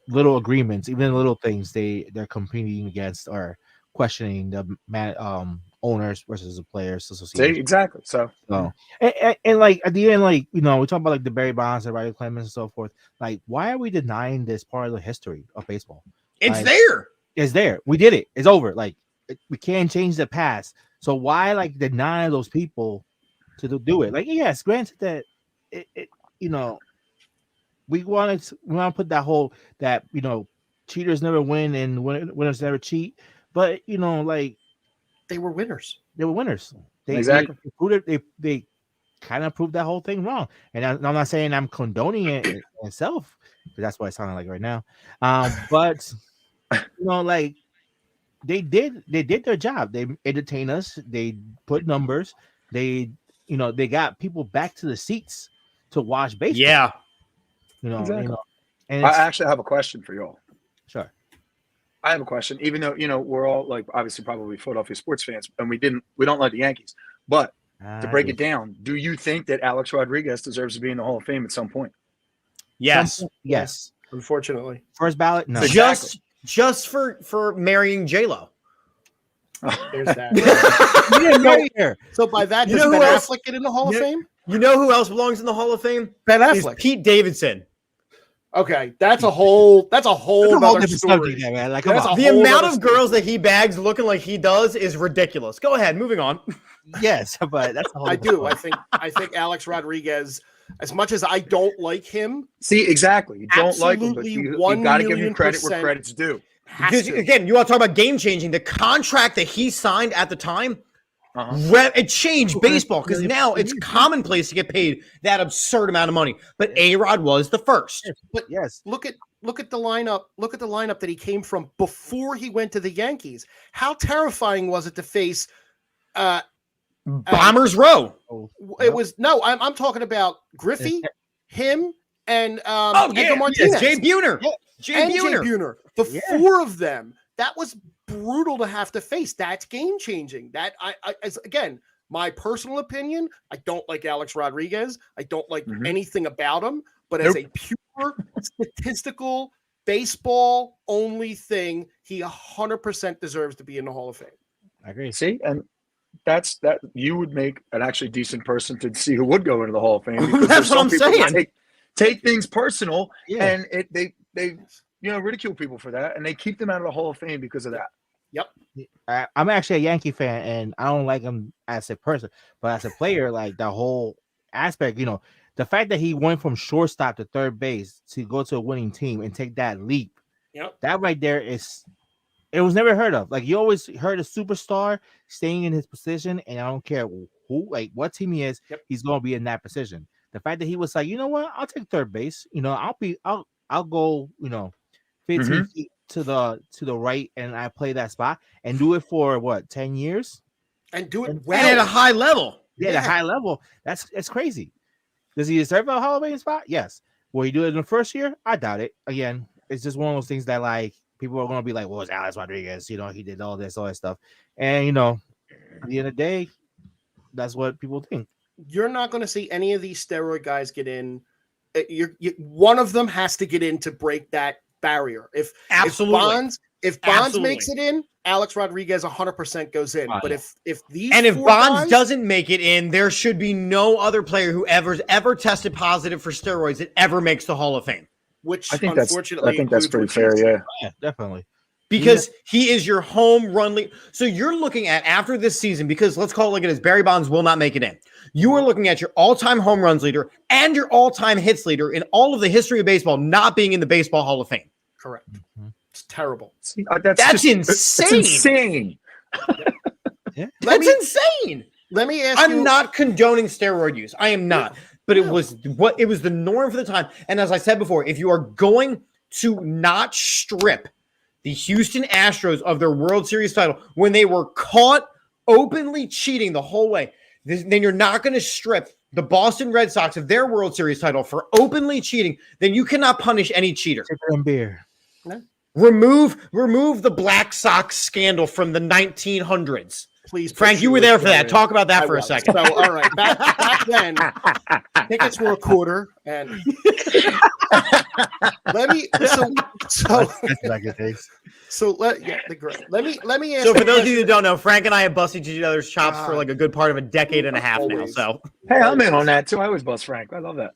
little agreements, even little things they're competing against or questioning the owners versus the players association. Exactly. So and at the end, we talk about the Barry Bonds and Riley Clemens and so forth. Why are we denying this part of the history of baseball? It's there. It's there. We did it. It's over. We can't change the past. So why deny those people to do it? Yes, granted that we want to put that cheaters never win and winners never cheat, but like they were winners. They were winners. Exactly. They kind of proved that whole thing wrong. And I'm not saying I'm condoning it myself, because that's what it sounded like right now. But like they did their job. They entertained us. They put numbers. They got people back to the seats to watch baseball. Yeah. Exactly. And I actually have a question for y'all. Sure. I have a question, even though, we're all like obviously probably Philadelphia sports fans and we don't like the Yankees, but to break it down, do you think that Alex Rodriguez deserves to be in the Hall of Fame at some point? Yes. Yes. Unfortunately. First ballot? No. Just for marrying J-Lo. There's that. So by that, does Ben Affleck get in the Hall of Fame? You know who else belongs in the Hall of Fame? Ben Affleck. Pete Davidson. Okay, that's a whole other story. There, man. Like, the amount of girls that he bags looking like he does is ridiculous. Go ahead, moving on. Yes, but that's a whole I think Alex Rodriguez, as much as I don't like him. See, exactly. You don't like him, but you got to give him credit where credit's due. Because, again, you want to talk about game changing. The contract that he signed at the time, it changed baseball, because now it's commonplace to get paid that absurd amount of money. But A-Rod was the first. But yes, look at the lineup. Look at the lineup that he came from before he went to the Yankees. How terrifying was it to face Bombers Row? It was I'm talking about Griffey, him, and Edgar Martinez. Jay Buhner. Jay Buhner. The four of them. That was brutal to have to face. That's game changing. That again, my personal opinion, I don't like Alex Rodriguez. I don't like anything about him. But as a pure statistical baseball only thing, he 100% deserves to be in the Hall of Fame. I agree. See, and that's you would make an actually decent person to see who would go into the Hall of Fame. Because that's what I'm saying. Take things personal, and they ridicule people for that, and they keep them out of the Hall of Fame because of that. Yep. I'm actually a Yankee fan, and I don't like him as a person, but as a player, like the whole aspect, the fact that he went from shortstop to third base to go to a winning team and take that leap, that right there it was never heard of. Like, you always heard a superstar staying in his position, and I don't care what team he is, he's going to be in that position. The fact that he was like, you know what, I'll take third base. I'll go, 15 feet to the right, and I play that spot and do it for 10 years, and do it well and at a high level. At a high level. It's crazy. Does he deserve a Hall of Fame spot? Yes. Will he do it in the first year? I doubt it. Again, it's just one of those things that like people are going to be like, well, it's Alex Rodriguez. He did all that stuff. And at the end of the day, that's what people think. You're not going to see any of these steroid guys get in. One of them has to get in to break that barrier. If Bonds makes it in, Alex Rodriguez 100% goes in. But if Bonds doesn't make it in, there should be no other player who ever tested positive for steroids that ever makes the Hall of Fame. Which I think that's pretty fair. Yeah, definitely. Because he is your home run lead. So you're looking at after this season, because let's call it like it is, Barry Bonds will not make it in. You are looking at your all-time home runs leader and your all-time hits leader in all of the history of baseball not being in the Baseball Hall of Fame. Correct. It's terrible. See, that's insane. It's insane. That's insane. Let me ask I'm not condoning steroid use. I am not. But it was the norm for the time. And as I said before, if you are going to not strip the Houston Astros of their World Series title when they were caught openly cheating the whole way, then you're not going to strip the Boston Red Sox of their World Series title for openly cheating. Then you cannot punish any cheater. And beer. No. Remove the Black Sox scandal from the 1900s. Please, Frank, you were there for that. Talk about that for a second. So, all right, back then, tickets were a quarter, and let me ask. So, for those of you that don't know, Frank and I have busted each other's chops for like a good part of a decade and a half now. So, hey, I'm in on that too. I always bust Frank. I love that.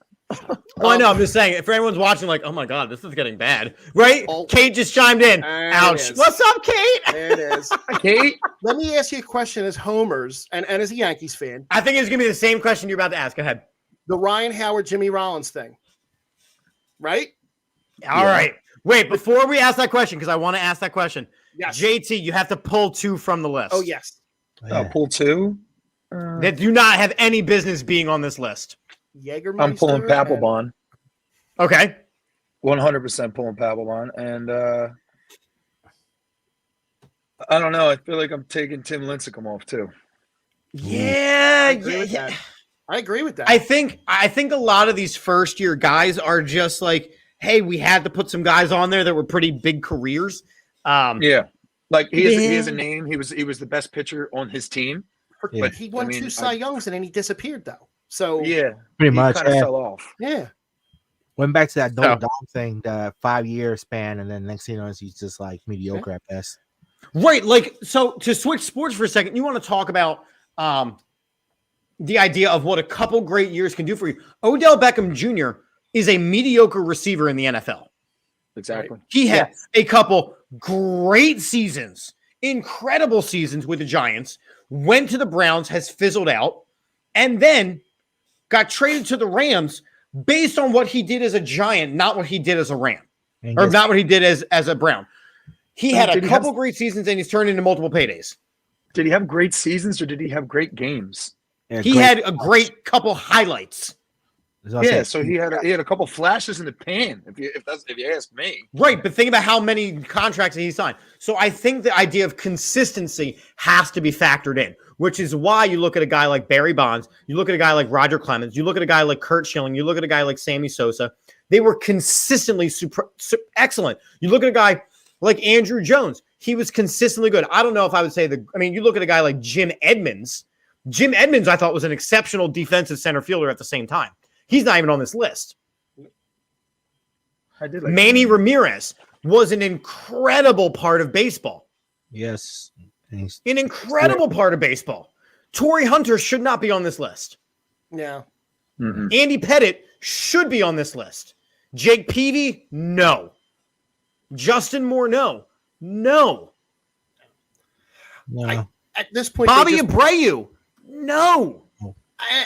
Well, I know. I'm just saying, if anyone's watching, like, oh my God, this is getting bad, right? Kate just chimed in. Ouch. What's up, Kate? There it is. Kate, let me ask you a question as homers and as a Yankees fan. I think it's going to be the same question you're about to ask. Go ahead. The Ryan Howard, Jimmy Rollins thing. right? All right. Wait, before we ask that question, because I want to ask that question. Yes. JT, you have to pull 2 from the list. Oh, yes. Pull 2. That do not have any business being on this list. Jägermeister. I'm pulling Papelbon. Okay. 100% pulling Papelbon. And I don't know. I feel like I'm taking Tim Lincecum off too. Yeah. I agree with that. I think a lot of these first year guys are just like, hey, we had to put some guys on there that were pretty big careers. Yeah. Like he has a name. He was the best pitcher on his team. But he won 2 Cy Youngs and then he disappeared though. So pretty much kind of fell off. Yeah. Went back to that dog thing, the 5-year span, and then next thing you know, he's just like mediocre at best. Right. Like, so to switch sports for a second, you want to talk about the idea of what a couple great years can do for you. Odell Beckham Jr. is a mediocre receiver in the NFL. Exactly. He had a couple great seasons, incredible seasons with the Giants, went to the Browns, has fizzled out, and then got traded to the Rams based on what he did as a Giant, not what he did as a Ram, or not what he did as a Brown. He had a couple great seasons, and he's turned into multiple paydays. Did he have great seasons, or did he have great games? He had a great couple highlights. Yeah, so he had a couple flashes in the pan. If you ask me, right? But think about how many contracts he signed. So I think the idea of consistency has to be factored in, which is why you look at a guy like Barry Bonds, you look at a guy like Roger Clemens, you look at a guy like Kurt Schilling, you look at a guy like Sammy Sosa. They were consistently excellent. You look at a guy like Andrew Jones, he was consistently good. I don't know if I would say you look at a guy like Jim Edmonds. Jim Edmonds, I thought, was an exceptional defensive center fielder at the same time. He's not even on this list. I did like Manny Ramirez was an incredible part of baseball. Yes. An incredible part of baseball. Torrey Hunter should not be on this list. Yeah. Mm-hmm. Andy Pettit should be on this list. Jake Peavy, no. Justin Moore, no. No. At this point, Bobby Abreu, no. I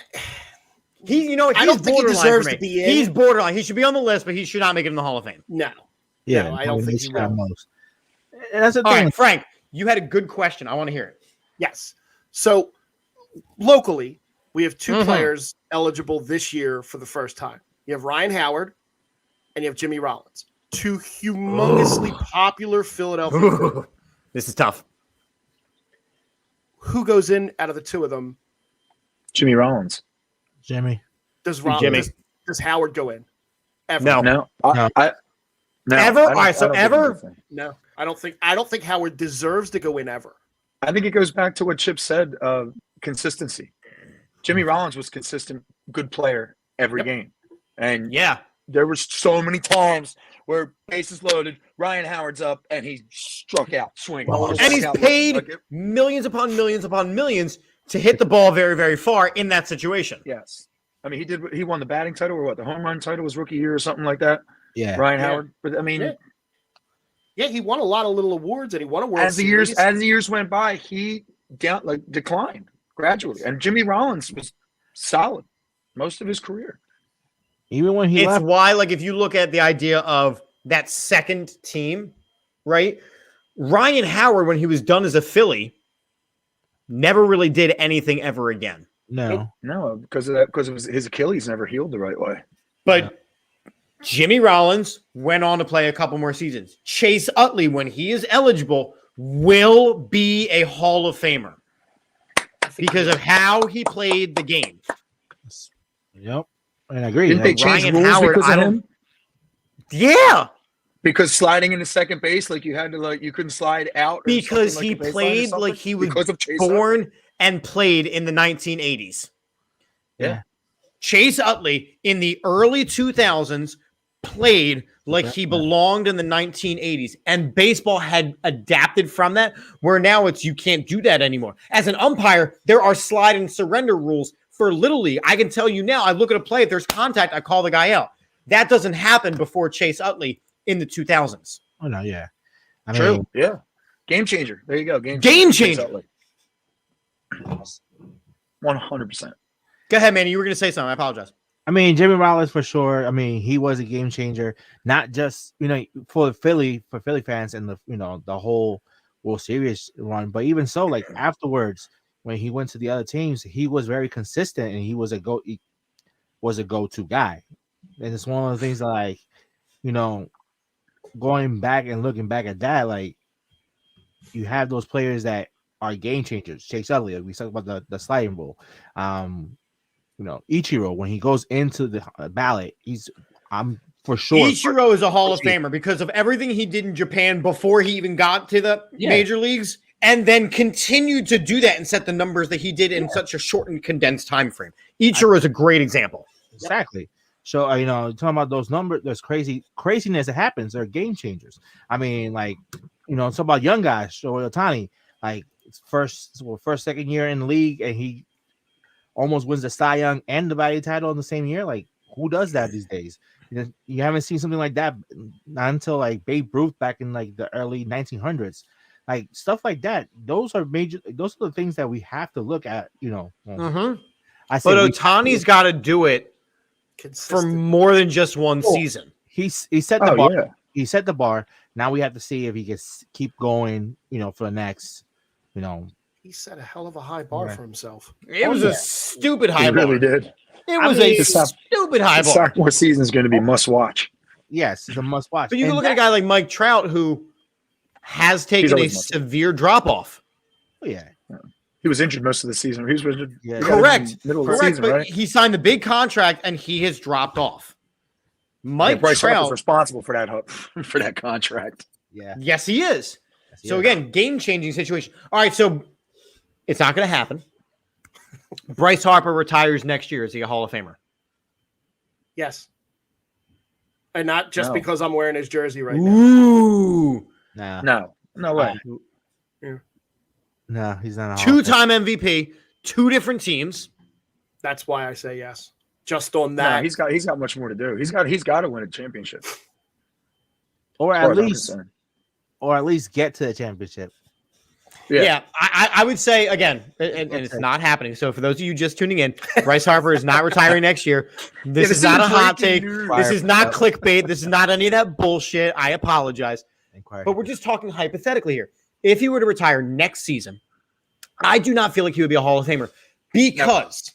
don't think he deserves to be in. He's borderline. He should be on the list, but he should not make it in the Hall of Fame. No. Yeah, no, I don't think he will. And that's the All thing. right, Frank, you had a good question. I want to hear it. Yes. So locally, we have 2 players eligible this year for the first time. You have Ryan Howard and you have Jimmy Rollins. 2 humongously popular Philadelphia players. This is tough. Who goes in out of the 2 of them? Jimmy Rollins. Jimmy. Does Howard go in? Ever? No. Ever? All right, so ever? No. I don't think Howard deserves to go in ever. I think it goes back to what Chip said, consistency. Jimmy Rollins was consistent, good player every game. And there was so many times where bases loaded, Ryan Howard's up, and he struck out, swinging. And he's paid millions upon millions upon millions to hit the ball very, very far in that situation. Yes. I mean, he won the batting title, or what? The home run title was rookie year or something like that. Yeah. Ryan Howard. But I mean, he won a lot of little awards, and he won a World Series. As the years went by, he declined gradually. And Jimmy Rollins was solid most of his career. Even when he left. It's why, if you look at the idea of that second team, right? Ryan Howard, when he was done as a Philly, never really did anything ever again. No, because of that, because his Achilles never healed the right way. But Jimmy Rollins went on to play a couple more seasons. Chase Utley, when he is eligible, will be a Hall of Famer because of how he played the game. Yep, and I agree. Didn't they change Ryan rules Howard, because of him? Yeah. Because sliding into second base, you had to you couldn't slide out. Because he played like he was born and played in the 1980s. Yeah. Chase Utley in the early 2000s played like he belonged in the 1980s, and baseball had adapted from that, where now you can't do that anymore. As an umpire, there are slide and surrender rules for Little League. I can tell you now, I look at a play, if there's contact, I call the guy out. That doesn't happen before Chase Utley in the 2000s. Oh, no, yeah. True, yeah. Game changer. There you go. Game changer. 100%. Go ahead, Manny. You were going to say something. I apologize. I mean, Jimmy Rollins for sure. I mean, he was a game changer, not just for Philly fans and the whole World Series run, but even so, like afterwards when he went to the other teams, he was very consistent and he was a go-to guy. And it's one of the things that, like, going back and looking back at that, like, you have those players that are game changers. Chase Elliott, we talked about the sliding rule. Ichiro, when he goes into the ballot, I'm for sure. Ichiro is a Hall of Famer because of everything he did in Japan before he even got to the major leagues, and then continued to do that and set the numbers that he did in such a short and condensed time frame. Ichiro is a great example. Exactly. So, talking about those numbers, there's craziness that happens. They're game changers. I mean, like, talk about young guys. Shohei Ohtani, like second year in the league, and he almost wins the Cy Young and the Batting title in the same year. Like, who does that these days? You haven't seen something like that not until like Babe Ruth back in like the early 1900s. Like, stuff like that. Those are the things that we have to look at. But Ohtani's got to do it for more than just one season. He set the bar. Yeah. He set the bar. Now we have to see if he can keep going. For the next. He set a hell of a high bar for himself. It was a stupid high bar. He really did. It was a stupid high bar. The sophomore season is going to be must watch. Yes, it's a must watch. But you can look at a guy like Mike Trout, who has taken a severe drop off. Oh, yeah. He was injured most of the season. He was injured. Yeah. Correct. Middle of the season, but right? he signed the big contract and he has dropped off. Bryce Trout Harper's responsible for that contract. Yeah. Yes, he is. Again, game-changing situation. All right, so it's not going to happen. Bryce Harper retires next year. Is he a Hall of Famer? Yes. And not just because I'm wearing his jersey right now. Ooh. No way. No, he's not. Two-time MVP, two different teams. That's why I say yes. Just on that. No, he's got much more to do. He's got to win a championship. Or at least get to the championship. Yeah, I would say, again, and it's not happening. So for those of you just tuning in, Bryce Harper is not retiring next year. This is not a hot take. This is not clickbait. This is not any of that bullshit. I apologize. But we're just talking hypothetically here. If he were to retire next season, I do not feel like he would be a Hall of Famer because,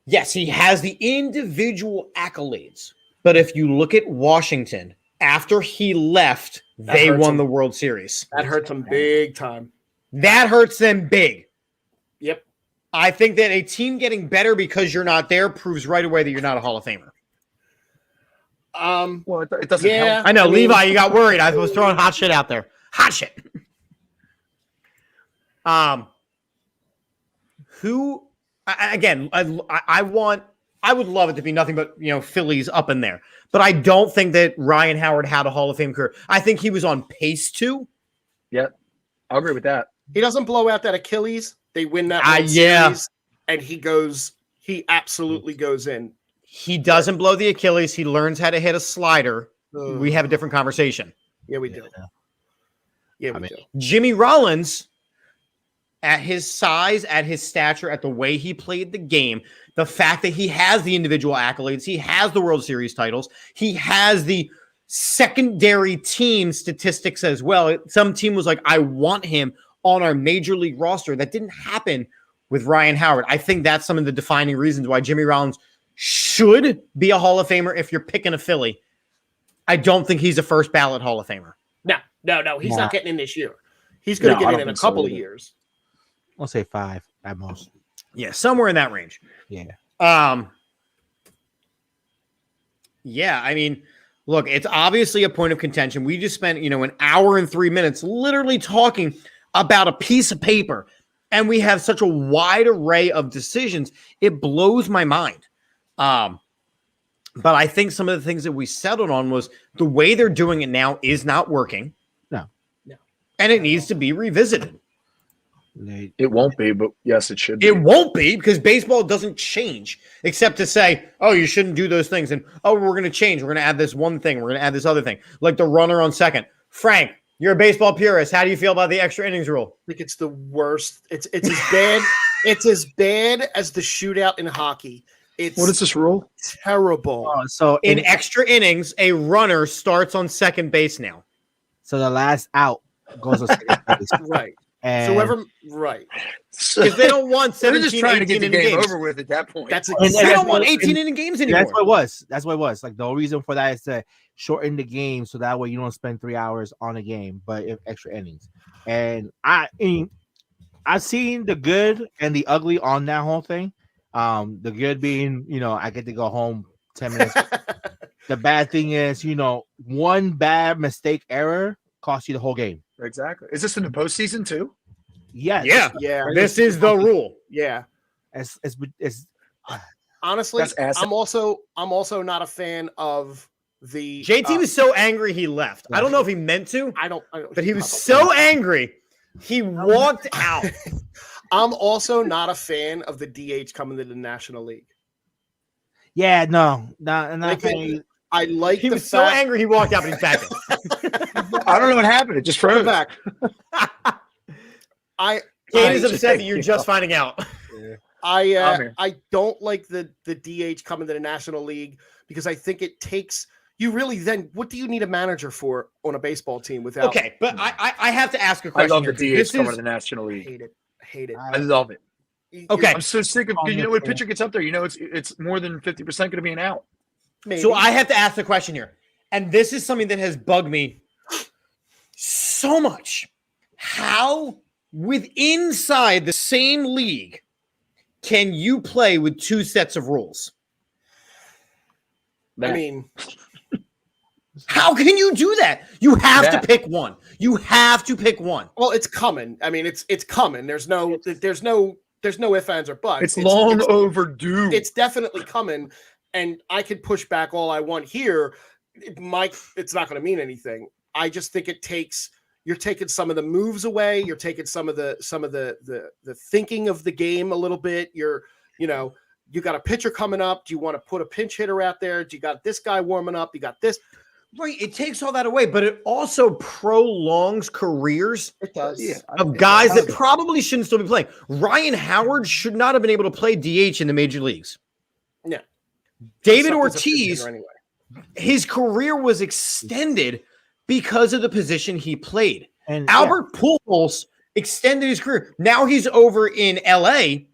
yes, he has the individual accolades. But if you look at Washington, after he left, they won the World Series. That hurts them big time. That hurts them big. Yep. I think that a team getting better because you're not there proves right away that you're not a Hall of Famer. Well, it doesn't help. I know, Levi, you got worried. I was throwing hot shit out there. Hot shit. Who? Again, I would love it to be nothing but Phillies up in there, but I don't think that Ryan Howard had a Hall of Fame career. I think he was on pace to. Yeah, I'll agree with that. He doesn't blow out that Achilles. They win that World Series, and he absolutely goes in. He doesn't blow the Achilles. He learns how to hit a slider. We have a different conversation. Yeah, we do. Yeah, we do. Jimmy Rollins, at his size, at his stature, at the way he played the game, the fact that he has the individual accolades, he has the World Series titles, he has the secondary team statistics as well. Some team was like, I want him on our major league roster. That didn't happen with Ryan Howard. I think that's some of the defining reasons why Jimmy Rollins should be a Hall of Famer if you're picking a Philly. I don't think he's a first ballot Hall of Famer. No. He's not getting in this year. He's going to get in a couple of years. I'll say 5 at most. Yeah, somewhere in that range. Yeah. Yeah, I mean, look, it's obviously a point of contention. We just spent, an hour and 3 minutes literally talking about a piece of paper, and we have such a wide array of decisions. It blows my mind. But I think some of the things that we settled on was the way they're doing it now is not working. No. And it needs to be revisited. It won't be, but yes, it should be. It won't be because baseball doesn't change except to say, oh, you shouldn't do those things. And, oh, we're going to change. We're going to add this one thing. We're going to add this other thing. Like the runner on second. Frank, you're a baseball purist. How do you feel about the extra innings rule? I think it's the worst. It's as bad. It's as bad as the shootout in hockey. It's What is this rule? terrible. So In extra innings, a runner starts on second base now. so the last out goes to second base. Right. And So whoever right. Because they don't want They're 17, just trying to get 18 the inning game games. over with at that point. That's They exactly don't want and- 18 inning games And anymore. that's what it was. That's what it was. Like the whole reason for that is to shorten the game so that way you don't spend 3 hours on a game, but if extra innings. And I've seen the good and the ugly on that whole thing. The good being, I get to go home 10 minutes. The bad thing is, one bad mistake error costs you the whole game. Exactly. Is this in the postseason too? Yes. Yeah. Yeah. This is the rule. Yeah. It's Honestly, That's acid. I'm also not a fan of the JT was so angry he left. I don't know if he meant to, I don't but he was so angry he walked out. I'm also not a fan of the DH coming to the National League. yeah, no, not Like, saying I like He the was so fact angry he walked out, but he's back. I don't know what happened. It just Bring it froze. back. Kate is upset that you're just finding out. I'm here. I don't like the DH coming to the National League because I think it takes you really then what do you need a manager for on a baseball team without Okay, but I have to ask a I question. love here, the 'cause DH this coming is- to the National League. hate it. I love it. Okay. I'm so sick of because when pitcher gets up there, it's more than 50% going to be an out. Maybe. So I have to ask the question here, and this is something that has bugged me so much. How, inside the same league, can you play with two sets of rules? I mean, How can you do that? You have Yeah. to pick one. You have to pick one. well, it's coming. I mean, it's coming. There's no ifs, ands, or buts. It's long overdue. It's definitely coming, and I could push back all I want here. It's not going to mean anything. I just think you're taking some of the moves away. You're taking some of the thinking of the game a little bit. You got a pitcher coming up. Do you want to put a pinch hitter out there? Do you got this guy warming up? You got this. Right. It takes all that away, but it also prolongs careers It does. Yeah. of guys that probably shouldn't still be playing. Ryan Howard should not have been able to play DH in the major leagues. Yeah. David Something's a pinch Ortiz, hitter anyway. his career was extended because of the position he played. and Albert Pujols extended his career. Now he's over in LA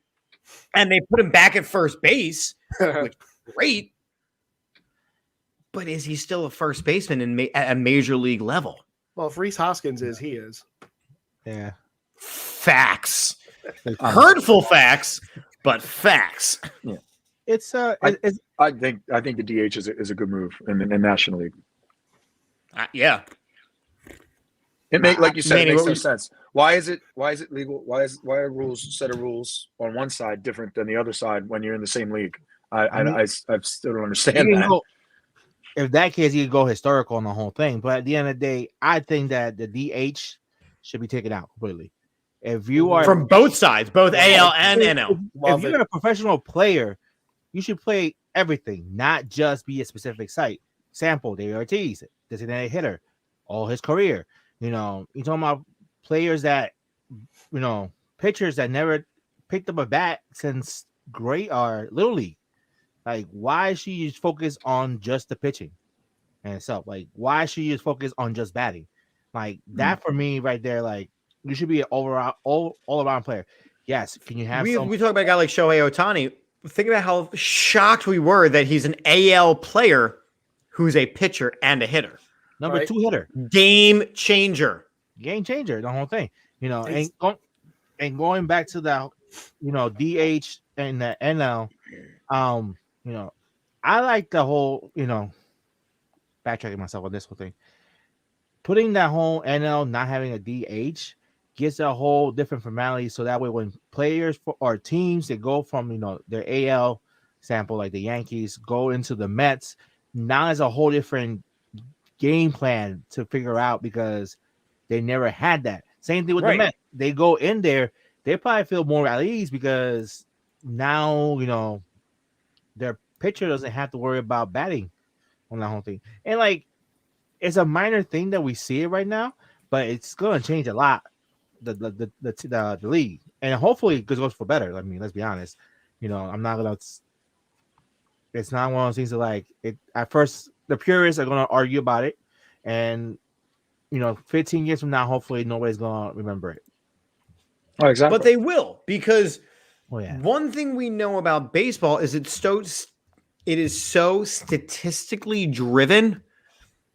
and they put him back at first base. Great. But is he still a first baseman at a major league level? Well, if Reese Hoskins is, he is. yeah. Facts. Hurtful facts, but facts. It's I think the DH is a good move in the National League. Yeah. It like you said, Manny, it makes what no was- sense. Why is it legal? Why are set of rules on one side different than the other side when you're in the same league? I still don't understand that. If that case, you could go historical on the whole thing. But at the end of the day, I think that the DH should be taken out completely. If you are From both sides, both AL and NL. if you're a professional player, you should play everything, not just be a specific site. Sample David Ortiz, designated hitter, all his career. You're talking about players that, pitchers that never picked up a bat since great or little league. Like, why should you just focus on just the pitching and itself? Like, why should you just focus on just batting? Like that for me right there. Like, you should be an all around player. Yes, can you have? We talk about a guy like Shohei Ohtani. Think about how shocked we were that he's an AL player who's a pitcher and a hitter. number Right. 2 hitter, Game changer. game changer, the whole thing. It's- And going back to the DH and the NL. I like the whole, backtracking myself on this whole thing. Putting that whole NL not having a DH gives a whole different formality. So that way, when players or teams that go from their AL sample, like the Yankees, go into the Mets, now there's a whole different game plan to figure out because they never had that. Same thing with the Mets. They go in there, they probably feel more at ease because now their pitcher doesn't have to worry about batting on that whole thing. And it's a minor thing that we see it right now, but it's going to change a lot the league, and hopefully it goes for better. I mean, let's be honest. I'm not going to It's not one of those things that like it. At first, the purists are gonna argue about it, and 15 years from now, hopefully nobody's gonna remember it. Oh, exactly. But they will, because Oh yeah. one thing we know about baseball is it is so statistically driven.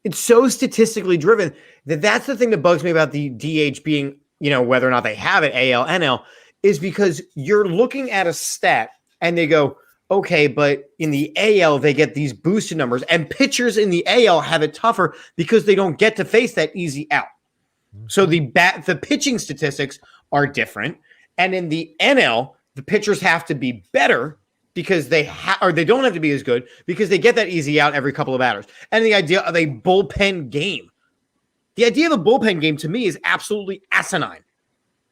It's so statistically driven that's the thing that bugs me about the DH being, whether or not they have it, AL, NL, is because you're looking at a stat and they go, okay, but in the AL, they get these boosted numbers, and pitchers in the AL have it tougher because they don't get to face that easy out. So the pitching statistics are different. And in the NL, the pitchers have to be better because they don't have to be as good because they get that easy out every couple of batters. And the idea of a bullpen game. The idea of a bullpen game to me is absolutely asinine.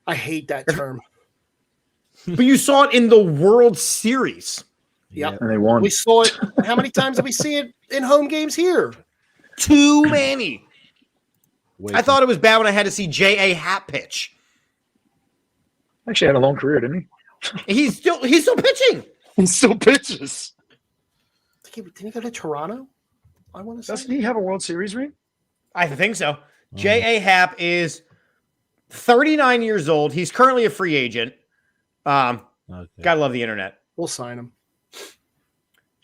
I hate that term. But you saw it in the World Series. Yep. And they won. We saw it. How many times did we see it in home games here? Too many. Wait, I thought it was bad when I had to see J.A. Happ pitch. Actually had a long career, didn't he? He's still pitching. He still pitches. Didn't he go to Toronto? I want to say. Doesn't he have a World Series ring? I think so. J.A. Happ is 39 years old. He's currently a free agent. okay. Gotta love the internet. We'll sign him.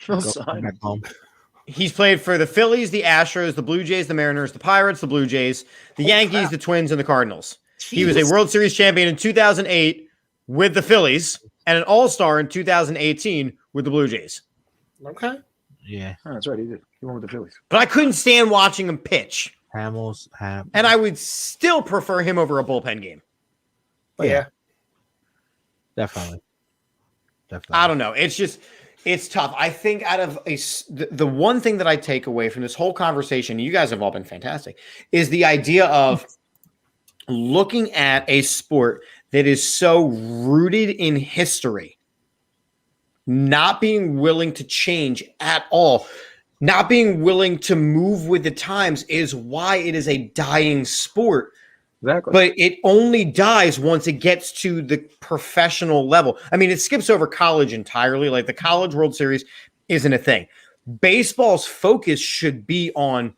No Go sign. back home. He's played for the Phillies, the Astros, the Blue Jays, the Mariners, the Pirates, the Blue Jays, the Yankees, crap. the Twins, and the Cardinals. Jeez. He was a World Series champion in 2008 with the Phillies and an All-Star in 2018 with the Blue Jays. Okay. Yeah. Oh, that's right. He did. He won with the Phillies. But I couldn't stand watching him pitch, Hamels. and I would still prefer him over a bullpen game. But yeah. Definitely. I don't know. It's tough. I think out of the one thing that I take away from this whole conversation, you guys have all been fantastic, is the idea of looking at a sport that is so rooted in history, not being willing to change at all, not being willing to move with the times is why it is a dying sport. Exactly. But it only dies once it gets to the professional level. I mean, it skips over college entirely. Like the College World Series isn't a thing. Baseball's focus should be on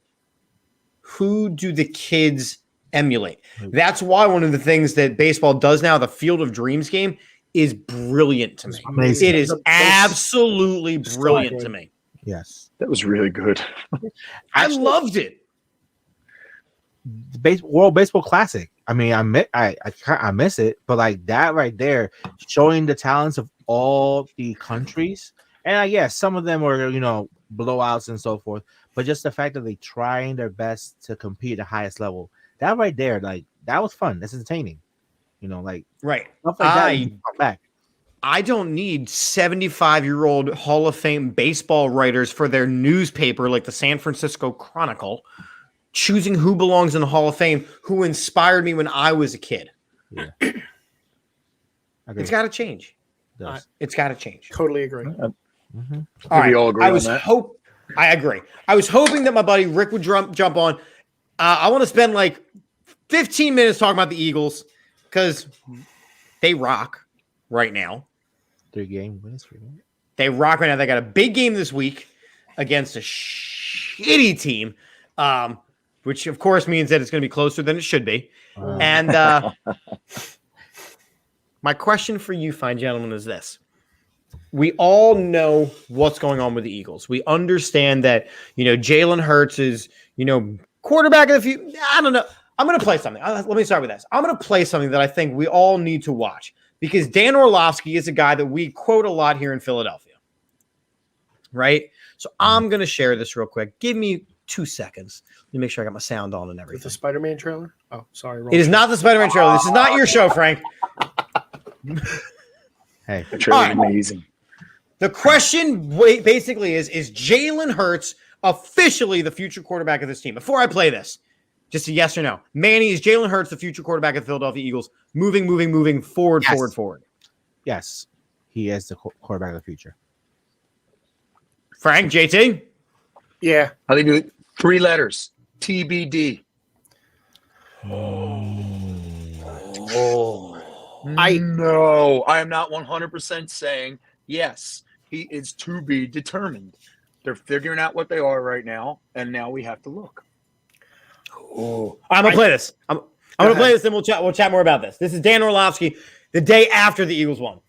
who do the kids emulate. That's why one of the things that baseball does now, the Field of Dreams game, is brilliant to me. Amazing. It is absolutely brilliant to me. Yes. That was really good. I loved it. World Baseball Classic. I mean, I miss it, but like that right there, showing the talents of all the countries, and I guess some of them were blowouts and so forth, but just the fact that they trying their best to compete at the highest level, that right there, like that was fun. That's entertaining, like Right. stuff like that. You come back. I don't need 75-year-old Hall of Fame baseball writers for their newspaper like the San Francisco Chronicle choosing who belongs in the Hall of Fame, who inspired me when I was a kid. Yeah. It's got to change. It does. It's got to change. Totally agree. Mm-hmm. All right. We all agree on that. I agree. I was hoping that my buddy Rick would jump on. I want to spend like 15 minutes talking about the Eagles because they rock right now. 3-game wins for them. They rock right now. They got a big game this week against a shitty team, which of course means that it's going to be closer than it should be. And my question for you, fine gentlemen, is this. We all know what's going on with the Eagles. We understand that, Jalen Hurts is, quarterback of the future. I don't know. I'm going to play something. Let me start with this. I'm going to play something that I think we all need to watch because Dan Orlovsky is a guy that we quote a lot here in Philadelphia. Right? So I'm going to share this real quick. Give me 2 seconds. Let me make sure I got my sound on and With everything. the Spider-Man trailer? Oh, sorry. It is not the Spider-Man trailer. This is not your show, Frank. Hey, The trailer is amazing. The question basically is Jalen Hurts officially the future quarterback of this team? Before I play this, just a yes or no. Manny, is Jalen Hurts the future quarterback of the Philadelphia Eagles? Moving forward, Yes. forward. yes, he is the quarterback of the future. Frank, JT? Yeah. I think it 3 letters. TBD. I No, I am not 100% saying yes. He is to be determined. They're figuring out what they are right now, and now we have to look. Oh, I'm gonna play this. I'm gonna play this, and we'll chat more about this. This is Dan Orlovsky the day after the Eagles won.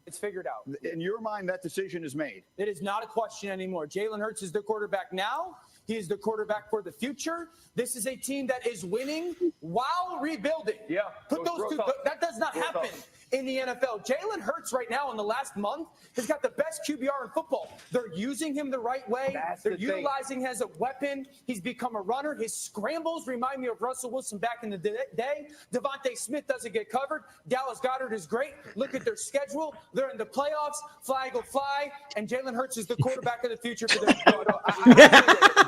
It's figured out. In your mind, that decision is made. It is not a question anymore. Jalen Hurts is the quarterback now. He is the quarterback for the future. This is a team that is winning while rebuilding. Yeah. Put those two. That does not happen in the NFL. Jalen Hurts right now in the last month has got the best QBR in football. They're using him the right way. They're utilizing him as a weapon. He's become a runner. His scrambles remind me of Russell Wilson back in the day. Devontae Smith doesn't get covered. Dallas Goedert is great. Look at their schedule. They're in the playoffs. Fly, go fly. And Jalen Hurts is the quarterback of the future for them.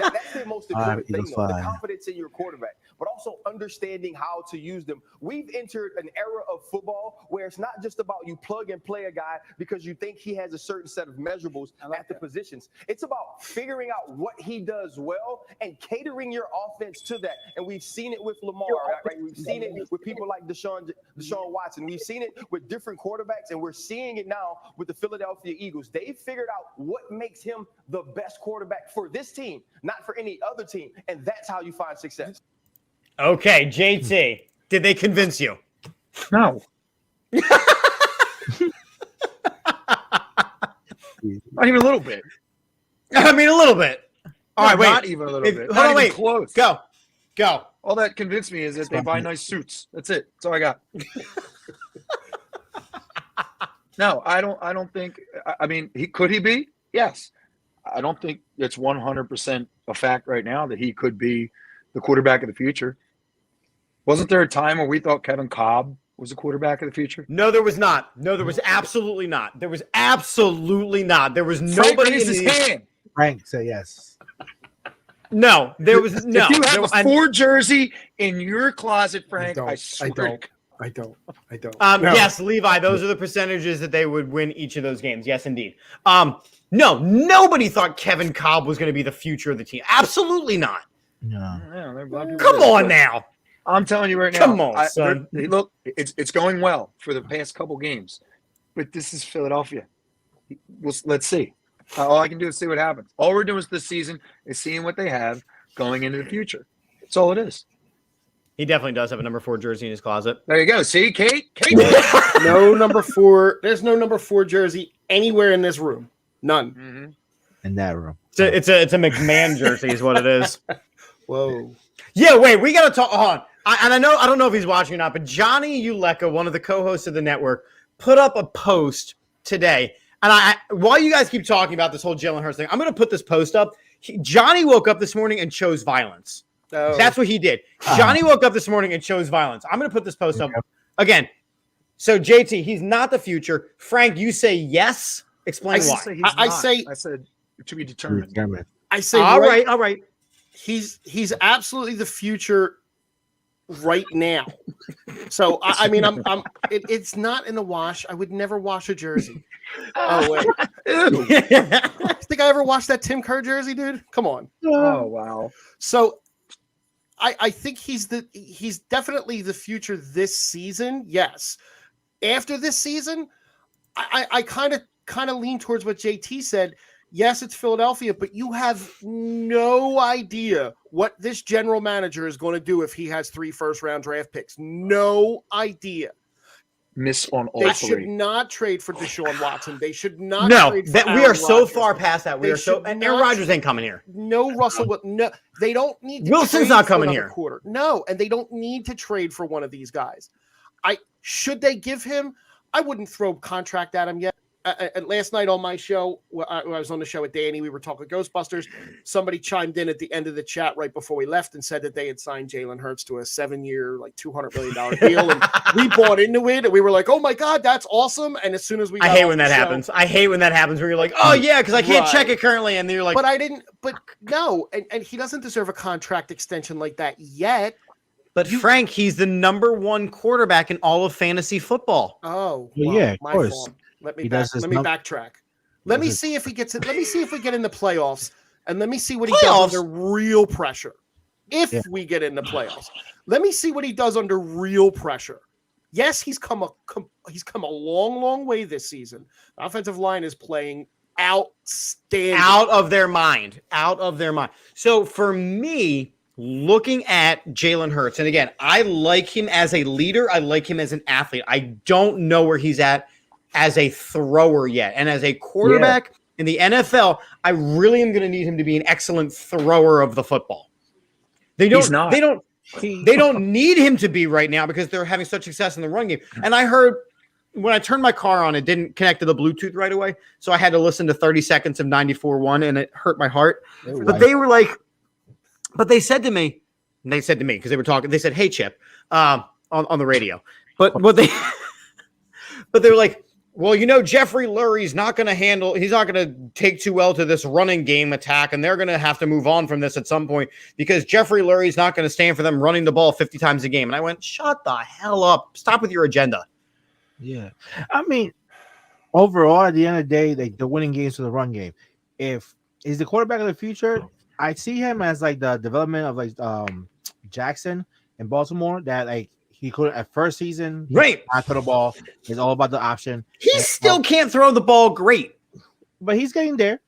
That's the most important thing, though, the confidence in your quarterback, but also understanding how to use them. We've entered an era of football where it's not just about you plug and play a guy because you think he has a certain set of measurables at the positions. It's about figuring out what he does well and catering your offense to that. And we've seen it with Lamar, right? We've seen it with people like Deshaun Watson. We've seen it with different quarterbacks, and we're seeing it now with the Philadelphia Eagles. They've figured out what makes him the best quarterback for this team, not for any other team, and that's how you find success. Okay, JT, did they convince you? No. Not even a little bit. I mean, a little bit. All right, wait. Not even a little bit. Hold Not on, even wait. close. Go. All that convinced me is that they buy nice suits. That's it. That's all I got. No, I don't think. I mean, could he be? Yes. I don't think it's 100% a fact right now that he could be the quarterback of the future. Wasn't there a time where we thought Kevin Cobb was the quarterback of the future? No, there was not. No, there was absolutely not. There was absolutely not. There was Frank nobody raised his hand. Frank said yes. No, there was no. If you have a Ford jersey in your closet, Frank, I swear. I don't. No. Yes, Levi, those are the percentages that they would win each of those games. Yes, indeed. No, nobody thought Kevin Cobb was going to be the future of the team. Absolutely not. No. Yeah, come on now. I'm telling you right now. Come on, son. Look, it's going well for the past couple games, but this is Philadelphia. Let's see. All I can do is see what happens. All we're doing this season is seeing what they have going into the future. That's all it is. He definitely does have a number 4 jersey in his closet. There you go. See, Kate? No number 4. There's no number 4 jersey anywhere in this room. None. Mm-hmm. In that room. It's a McMahon jersey is what it is. Whoa. Yeah, wait, we got to talk on. I don't know if he's watching or not, but Johnny Uleka, one of the co-hosts of the network, put up a post today. And while you guys keep talking about this whole Jalen Hurts thing, I'm going to put this post up. Johnny woke up this morning and chose violence. Oh. That's what he did. Johnny woke up this morning and chose violence. I'm going to put this post up again. So JT, he's not the future. Frank, you say yes. Explain why. I said to be determined. I say all right. He's absolutely the future right now. So I mean, it's not in the wash. I would never wash a jersey. Oh wait, think I ever washed that Tim Kerr jersey, dude? Come on. Oh wow. So I think he's definitely the future this season. Yes. After this season, I kind of lean towards what JT said. Yes, it's Philadelphia, but you have no idea what this general manager is going to do if he has 3 first-round draft picks. No idea. Miss on all They 3. should not trade for Deshaun Watson. They should not. No, trade for we are Aaron so Rodgers. far past that. We are so. And Aaron Rodgers ain't coming here. No, Russell. No, they don't need. To Wilson's trade not for coming another here. Quarter. No, and they don't need to trade for one of these guys. Should they give him? I wouldn't throw a contract at him yet. Last night on my show, I was on the show with Danny. We were talking Ghostbusters. Somebody chimed in at the end of the chat right before we left and said that they had signed Jalen Hurts to a 7-year, like $200 million deal. And we bought into it, and we were like, "Oh my god, that's awesome!" And as soon as we, I hate when that happens. I hate when that happens. Where you're like, "Oh yeah," because I can't check it currently, and then you're like, "But I didn't." But no, and he doesn't deserve a contract extension like that yet. But Frank, he's the number 1 quarterback in all of fantasy football. Oh, well, yeah, of my course. fault. Let me backtrack. Let me see if he gets it. Let me see if we get in the playoffs, and let me see what he does under real pressure. If we get in the playoffs, let me see what he does under real pressure. Yes, he's come a long way this season. The offensive line is playing outstanding. Out of their mind. So for me, looking at Jalen Hurts, and again, I like him as a leader. I like him as an athlete. I don't know where he's at as a thrower yet. And as a quarterback in the NFL, I really am going to need him to be an excellent thrower of the football. They don't need him to be right now because they're having such success in the run game. And I heard when I turned my car on, it didn't connect to the Bluetooth right away. So I had to listen to 30 seconds of 94.1 and it hurt my heart. But they were like, they said to me, because they were talking, they said, "Hey, Chip," on the radio. But what they were like, well, Jeffrey Lurie's not going to he's not going to take too well to this running game attack, and they're going to have to move on from this at some point because Jeffrey Lurie's not going to stand for them running the ball 50 times a game. And I went, shut the hell up. Stop with your agenda. Yeah. I mean, overall, at the end of the day, they're winning games for the run game. If he's the quarterback of the future, I see him as like the development of like Jackson in Baltimore, that like he could at first season, right? Not throw the ball. It's all about the option. He still can't throw the ball great, but he's getting there.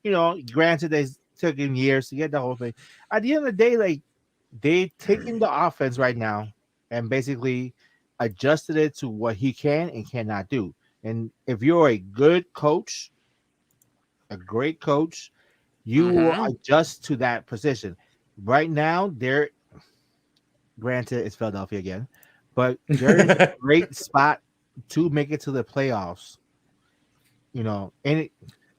Granted, they took him years to get the whole thing. At the end of the day, like they taking the offense right now and basically adjusted it to what he can and cannot do. And if you're a good coach, a great coach, you will adjust to that position. Right now, granted, it's Philadelphia again, but they're in a great spot to make it to the playoffs. And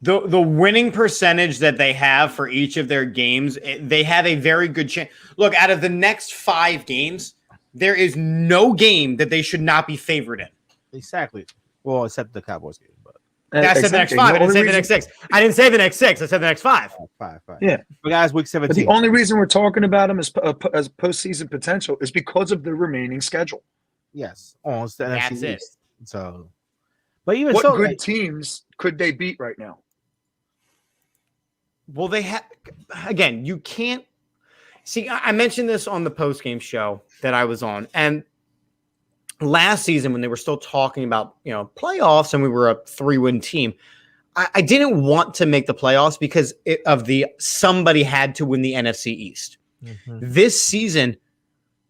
the winning percentage that they have for each of their games, they have a very good chance. Look, out of the next 5 games, there is no game that they should not be favored in. Exactly. Well, except the Cowboys game, but I said the next 5. I didn't say the next 6. I didn't say the next 6. I said the next 5. 5. Yeah. But guys, week 17. But the only reason we're talking about them as postseason potential is because of the remaining schedule. Yes. Oh, it's the That's NFC it. East. So, but even What so, good teams could they beat right now? Well, they have, again, you can't see. I mentioned this on the post-game show that I was on, and last season when they were still talking about playoffs and we were a 3-win team, I didn't want to make the playoffs because somebody had to win the NFC East. This season,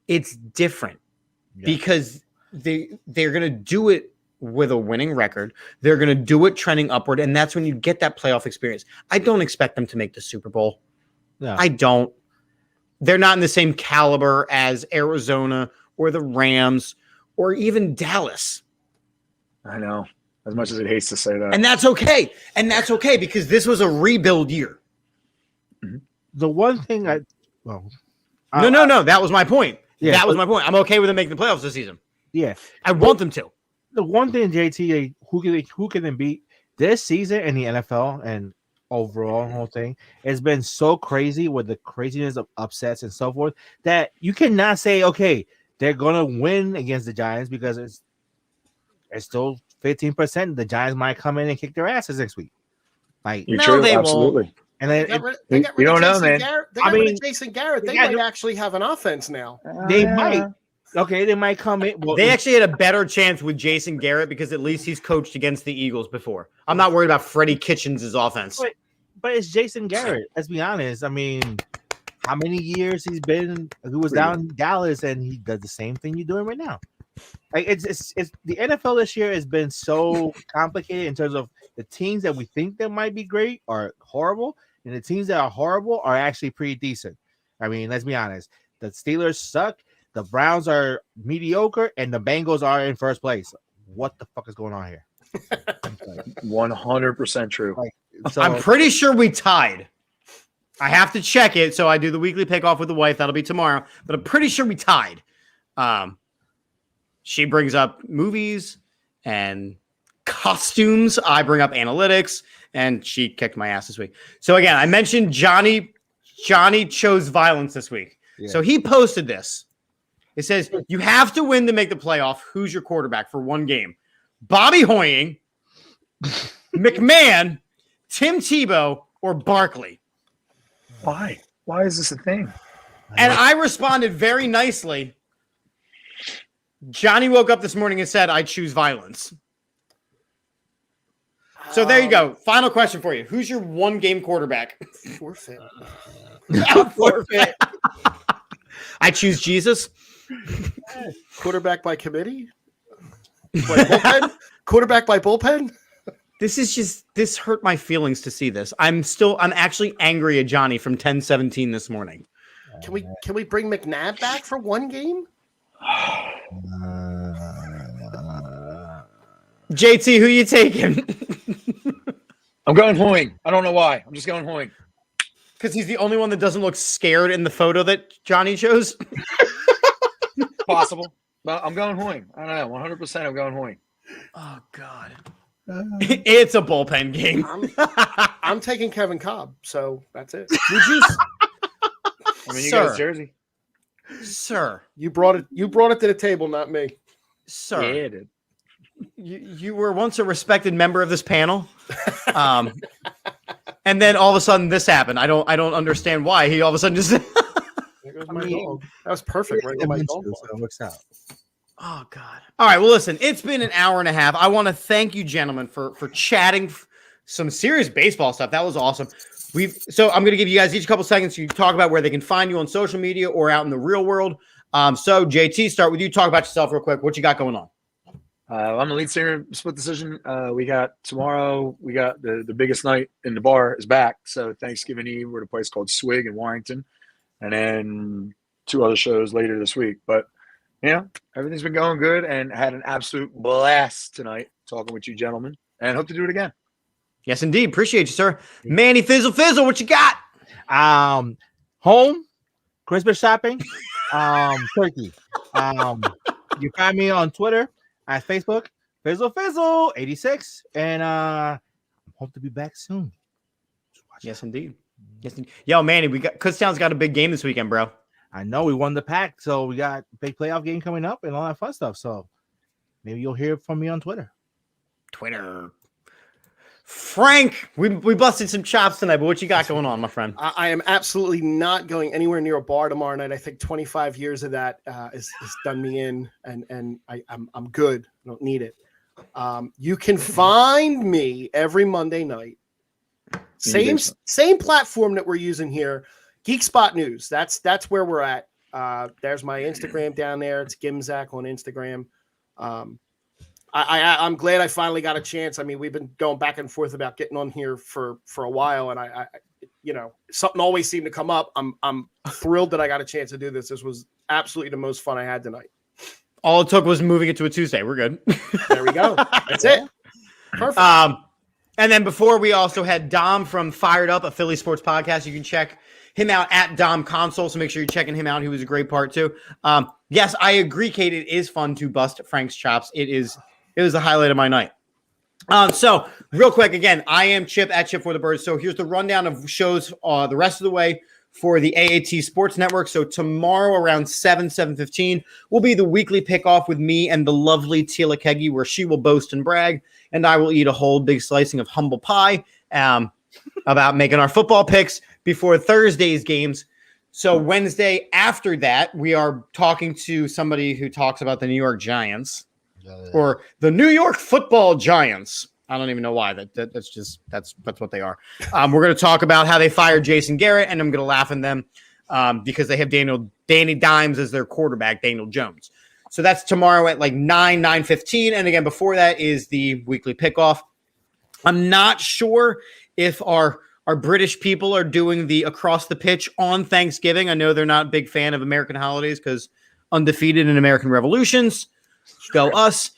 it's different because they're going to do it with a winning record. They're going to do it trending upward, and that's when you get that playoff experience. I don't expect them to make the Super Bowl. No. I don't. They're not in the same caliber as Arizona or the Rams or even Dallas. I know, as much as it hates to say that. And that's okay. Because this was a rebuild year. The one thing No. That was my point. Yeah, that was my point. I'm okay with them making the playoffs this season. Yeah. I want them to. The one thing, JT, who can they beat this season in the NFL and overall whole thing has been so crazy with the craziness of upsets and so forth that you cannot say, okay, they're gonna win against the Giants because it's still 15%. The Giants might come in and kick their asses next week. Like, they absolutely. won't. And They then got rid you of don't know, Jason man. Garrett. They got rid of Jason Garrett. They might actually have an offense now. they might. Okay, they might come in. Well, They actually had a better chance with Jason Garrett because at least he's coached against the Eagles before. I'm not worried about Freddie Kitchens' offense. but it's Jason Garrett. Let's be honest. I mean, how many years he's been? He was down in Dallas, and he does the same thing you're doing right now. Like it's the NFL this year has been so complicated in terms of the teams that we think that might be great are horrible, and the teams that are horrible are actually pretty decent. I mean, let's be honest. The Steelers suck. The Browns are mediocre, and the Bengals are in first place. What the fuck is going on here? 100% true. I'm pretty sure we tied. I have to check it, so I do the weekly pick-off with the wife. That'll be tomorrow. But I'm pretty sure we tied. She brings up movies and costumes. I bring up analytics, and she kicked my ass this week. So, again, I mentioned Johnny chose violence this week. Yeah. So he posted this. It says, you have to win to make the playoff. Who's your quarterback for one game? Bobby Hoying, McMahon, Tim Tebow, or Barkley? Why? Why is this a thing? And I responded very nicely. Johnny woke up this morning and said, I choose violence. So there you go. Final question for you. Who's your one game quarterback? Forfeit. Forfeit. I choose Jesus. Quarterback by committee? Bullpen? Quarterback by bullpen? This hurt my feelings to see this. I'm actually angry at Johnny from 10-17 this morning. Can we bring McNabb back for one game? JT, who you taking? I'm going Hoying. I don't know why. I'm just going Hoying. Because he's the only one that doesn't look scared in the photo that Johnny chose. Possible. But I'm going Hoying. I don't know. 100% I'm going Hoying. Oh, God. It's a bullpen game. I'm taking Kevin Cobb, so that's it. I mean, you got his jersey. Sir. You brought it to the table, not me. Sir. Yeah, it did. You were once a respected member of this panel. And then all of a sudden this happened. I don't understand why he all of a sudden just There goes my dog. That was perfect. Right, my dog. So it works out. Oh God. All right. Well, listen, it's been an hour and a half. I want to thank you, gentlemen, for chatting some serious baseball stuff. That was awesome. So I'm going to give you guys each a couple seconds so you can talk about where they can find you on social media or out in the real world. So JT, start with you. Talk about yourself real quick. What you got going on? I'm the lead singer, Split Decision. We got tomorrow. We got the biggest night in the bar is back. So Thanksgiving Eve, we're at a place called Swig in Warrington, and then 2 other shows later this week. But yeah, everything's been going good, and had an absolute blast tonight talking with you gentlemen, and hope to do it again. Yes, indeed. Appreciate you, sir. Manny Fizzle, what you got? Home, Christmas shopping, turkey. You find me on Twitter at Facebook, Fizzle86, and hope to be back soon. Yes, indeed. Yes, indeed. Yo, Manny, Kutztown's got a big game this weekend, bro. I know we won the pack, so we got a big playoff game coming up and all that fun stuff. So maybe you'll hear from me on Twitter. Frank, we busted some chops tonight, but what you got going on, my friend? I am absolutely not going anywhere near a bar tomorrow night. I think 25 years of that has done me in, and I'm good. I don't need it. You can find me every Monday night. Same platform that we're using here, Geek Spot News. That's where we're at. There's my Instagram down there. It's Gimzak on Instagram. I'm glad I finally got a chance. I mean, we've been going back and forth about getting on here for a while, and I something always seemed to come up. I'm thrilled that I got a chance to do this. This was absolutely the most fun I had tonight. All it took was moving it to a Tuesday. We're good. There we go. That's it. Perfect. And then before, we also had Dom from Fired Up, a Philly sports podcast. You can check him out at Dom Console, so make sure you're checking him out. He was a great part too. Yes, I agree, Kate. It is fun to bust Frank's chops. It was the highlight of my night. So real quick, again, I am Chip at Chip for the Birds. So here's the rundown of shows the rest of the way for the AAT Sports Network. So tomorrow around 7:15 will be the weekly pickoff with me and the lovely Tila Kegi, where she will boast and brag, and I will eat a whole big slicing of humble pie about making our football picks before Thursday's games. So Wednesday after that, we are talking to somebody who talks about the New York Giants. Or the New York Football Giants. I don't even know why. That's what they are. We're going to talk about how they fired Jason Garrett, and I'm going to laugh at them because they have Danny Dimes as their quarterback, Daniel Jones. So that's tomorrow at like 9:15, and again before that is the weekly pickoff. I'm not sure if our British people are doing the across the pitch on Thanksgiving. I know they're not a big fan of American holidays because undefeated in American revolutions. Go us.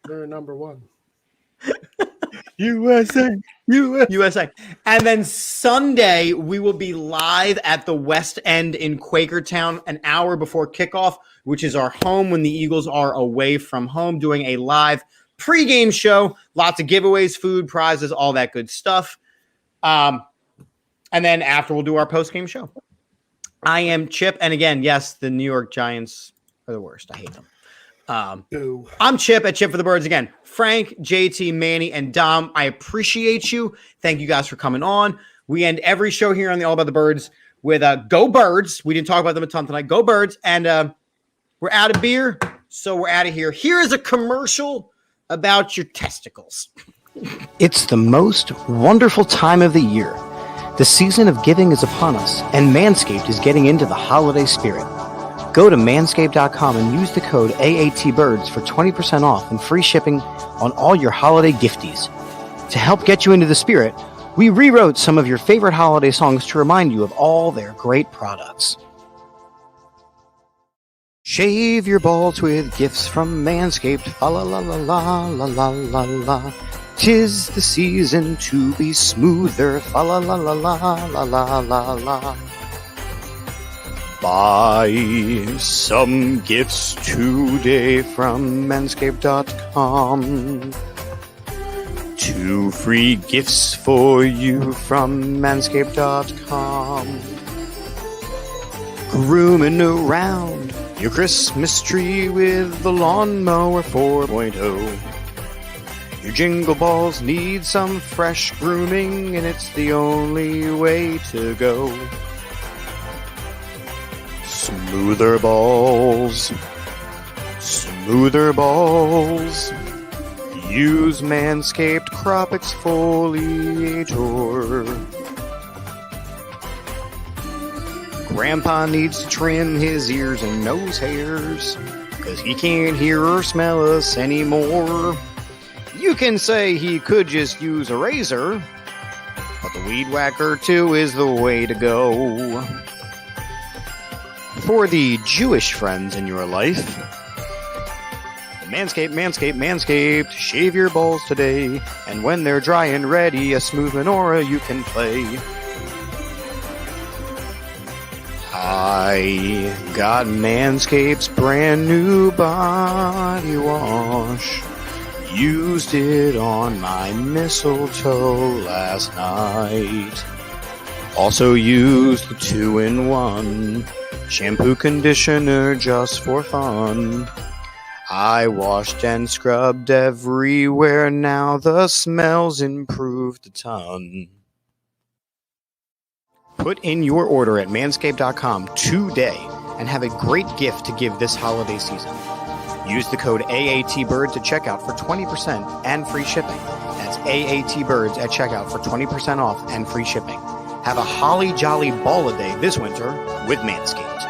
They're number one. USA. And then Sunday, we will be live at the West End in Quakertown an hour before kickoff, which is our home when the Eagles are away from home, doing a live pregame show. Lots of giveaways, food, prizes, all that good stuff. And then after, we'll do our postgame show. I am Chip. And again, yes, the New York Giants are the worst. I hate them. I'm Chip at Chip for the Birds again. Frank, JT, Manny, and Dom, I appreciate you. Thank you guys for coming on. We end every show here on the All About the Birds with Go Birds. We didn't talk about them a ton tonight. Go Birds. And we're out of beer, so we're out of here. Here is a commercial about your testicles. It's the most wonderful time of the year. The season of giving is upon us, and Manscaped is getting into the holiday spirit. Go to manscaped.com and use the code AATBirds for 20% off and free shipping on all your holiday gifties. To help get you into the spirit, we rewrote some of your favorite holiday songs to remind you of all their great products. Shave your balls with gifts from Manscaped. Fa la la la la la la la la. 'Tis the season to be smoother. Fa la la la la la la la la. Buy some gifts today from manscaped.com. 2 free gifts for you from manscaped.com. Grooming around your Christmas tree with the Lawnmower 4.0. Your jingle balls need some fresh grooming, and it's the only way to go. Smoother balls. Smoother balls. Use Manscaped Crop Exfoliator. Grandpa needs to trim his ears and nose hairs, 'cause he can't hear or smell us anymore. You can say he could just use a razor, but the Weed Whacker 2 is the way to go. For the Jewish friends in your life, Manscaped, Manscaped, Manscaped, shave your balls today, and when they're dry and ready, a smooth menorah you can play. I got Manscaped's brand new body wash. Used it on my mistletoe last night. Also used the 2-in-1 shampoo conditioner just for fun. I washed and scrubbed everywhere, now the smell's improved a ton. Put in your order at manscaped.com today and have a great gift to give this holiday season. Use the code AATBirds at checkout for 20% and free shipping. That's AATBirds at checkout for 20% off and free shipping. Have a holly jolly ball a day this winter with Manscaped.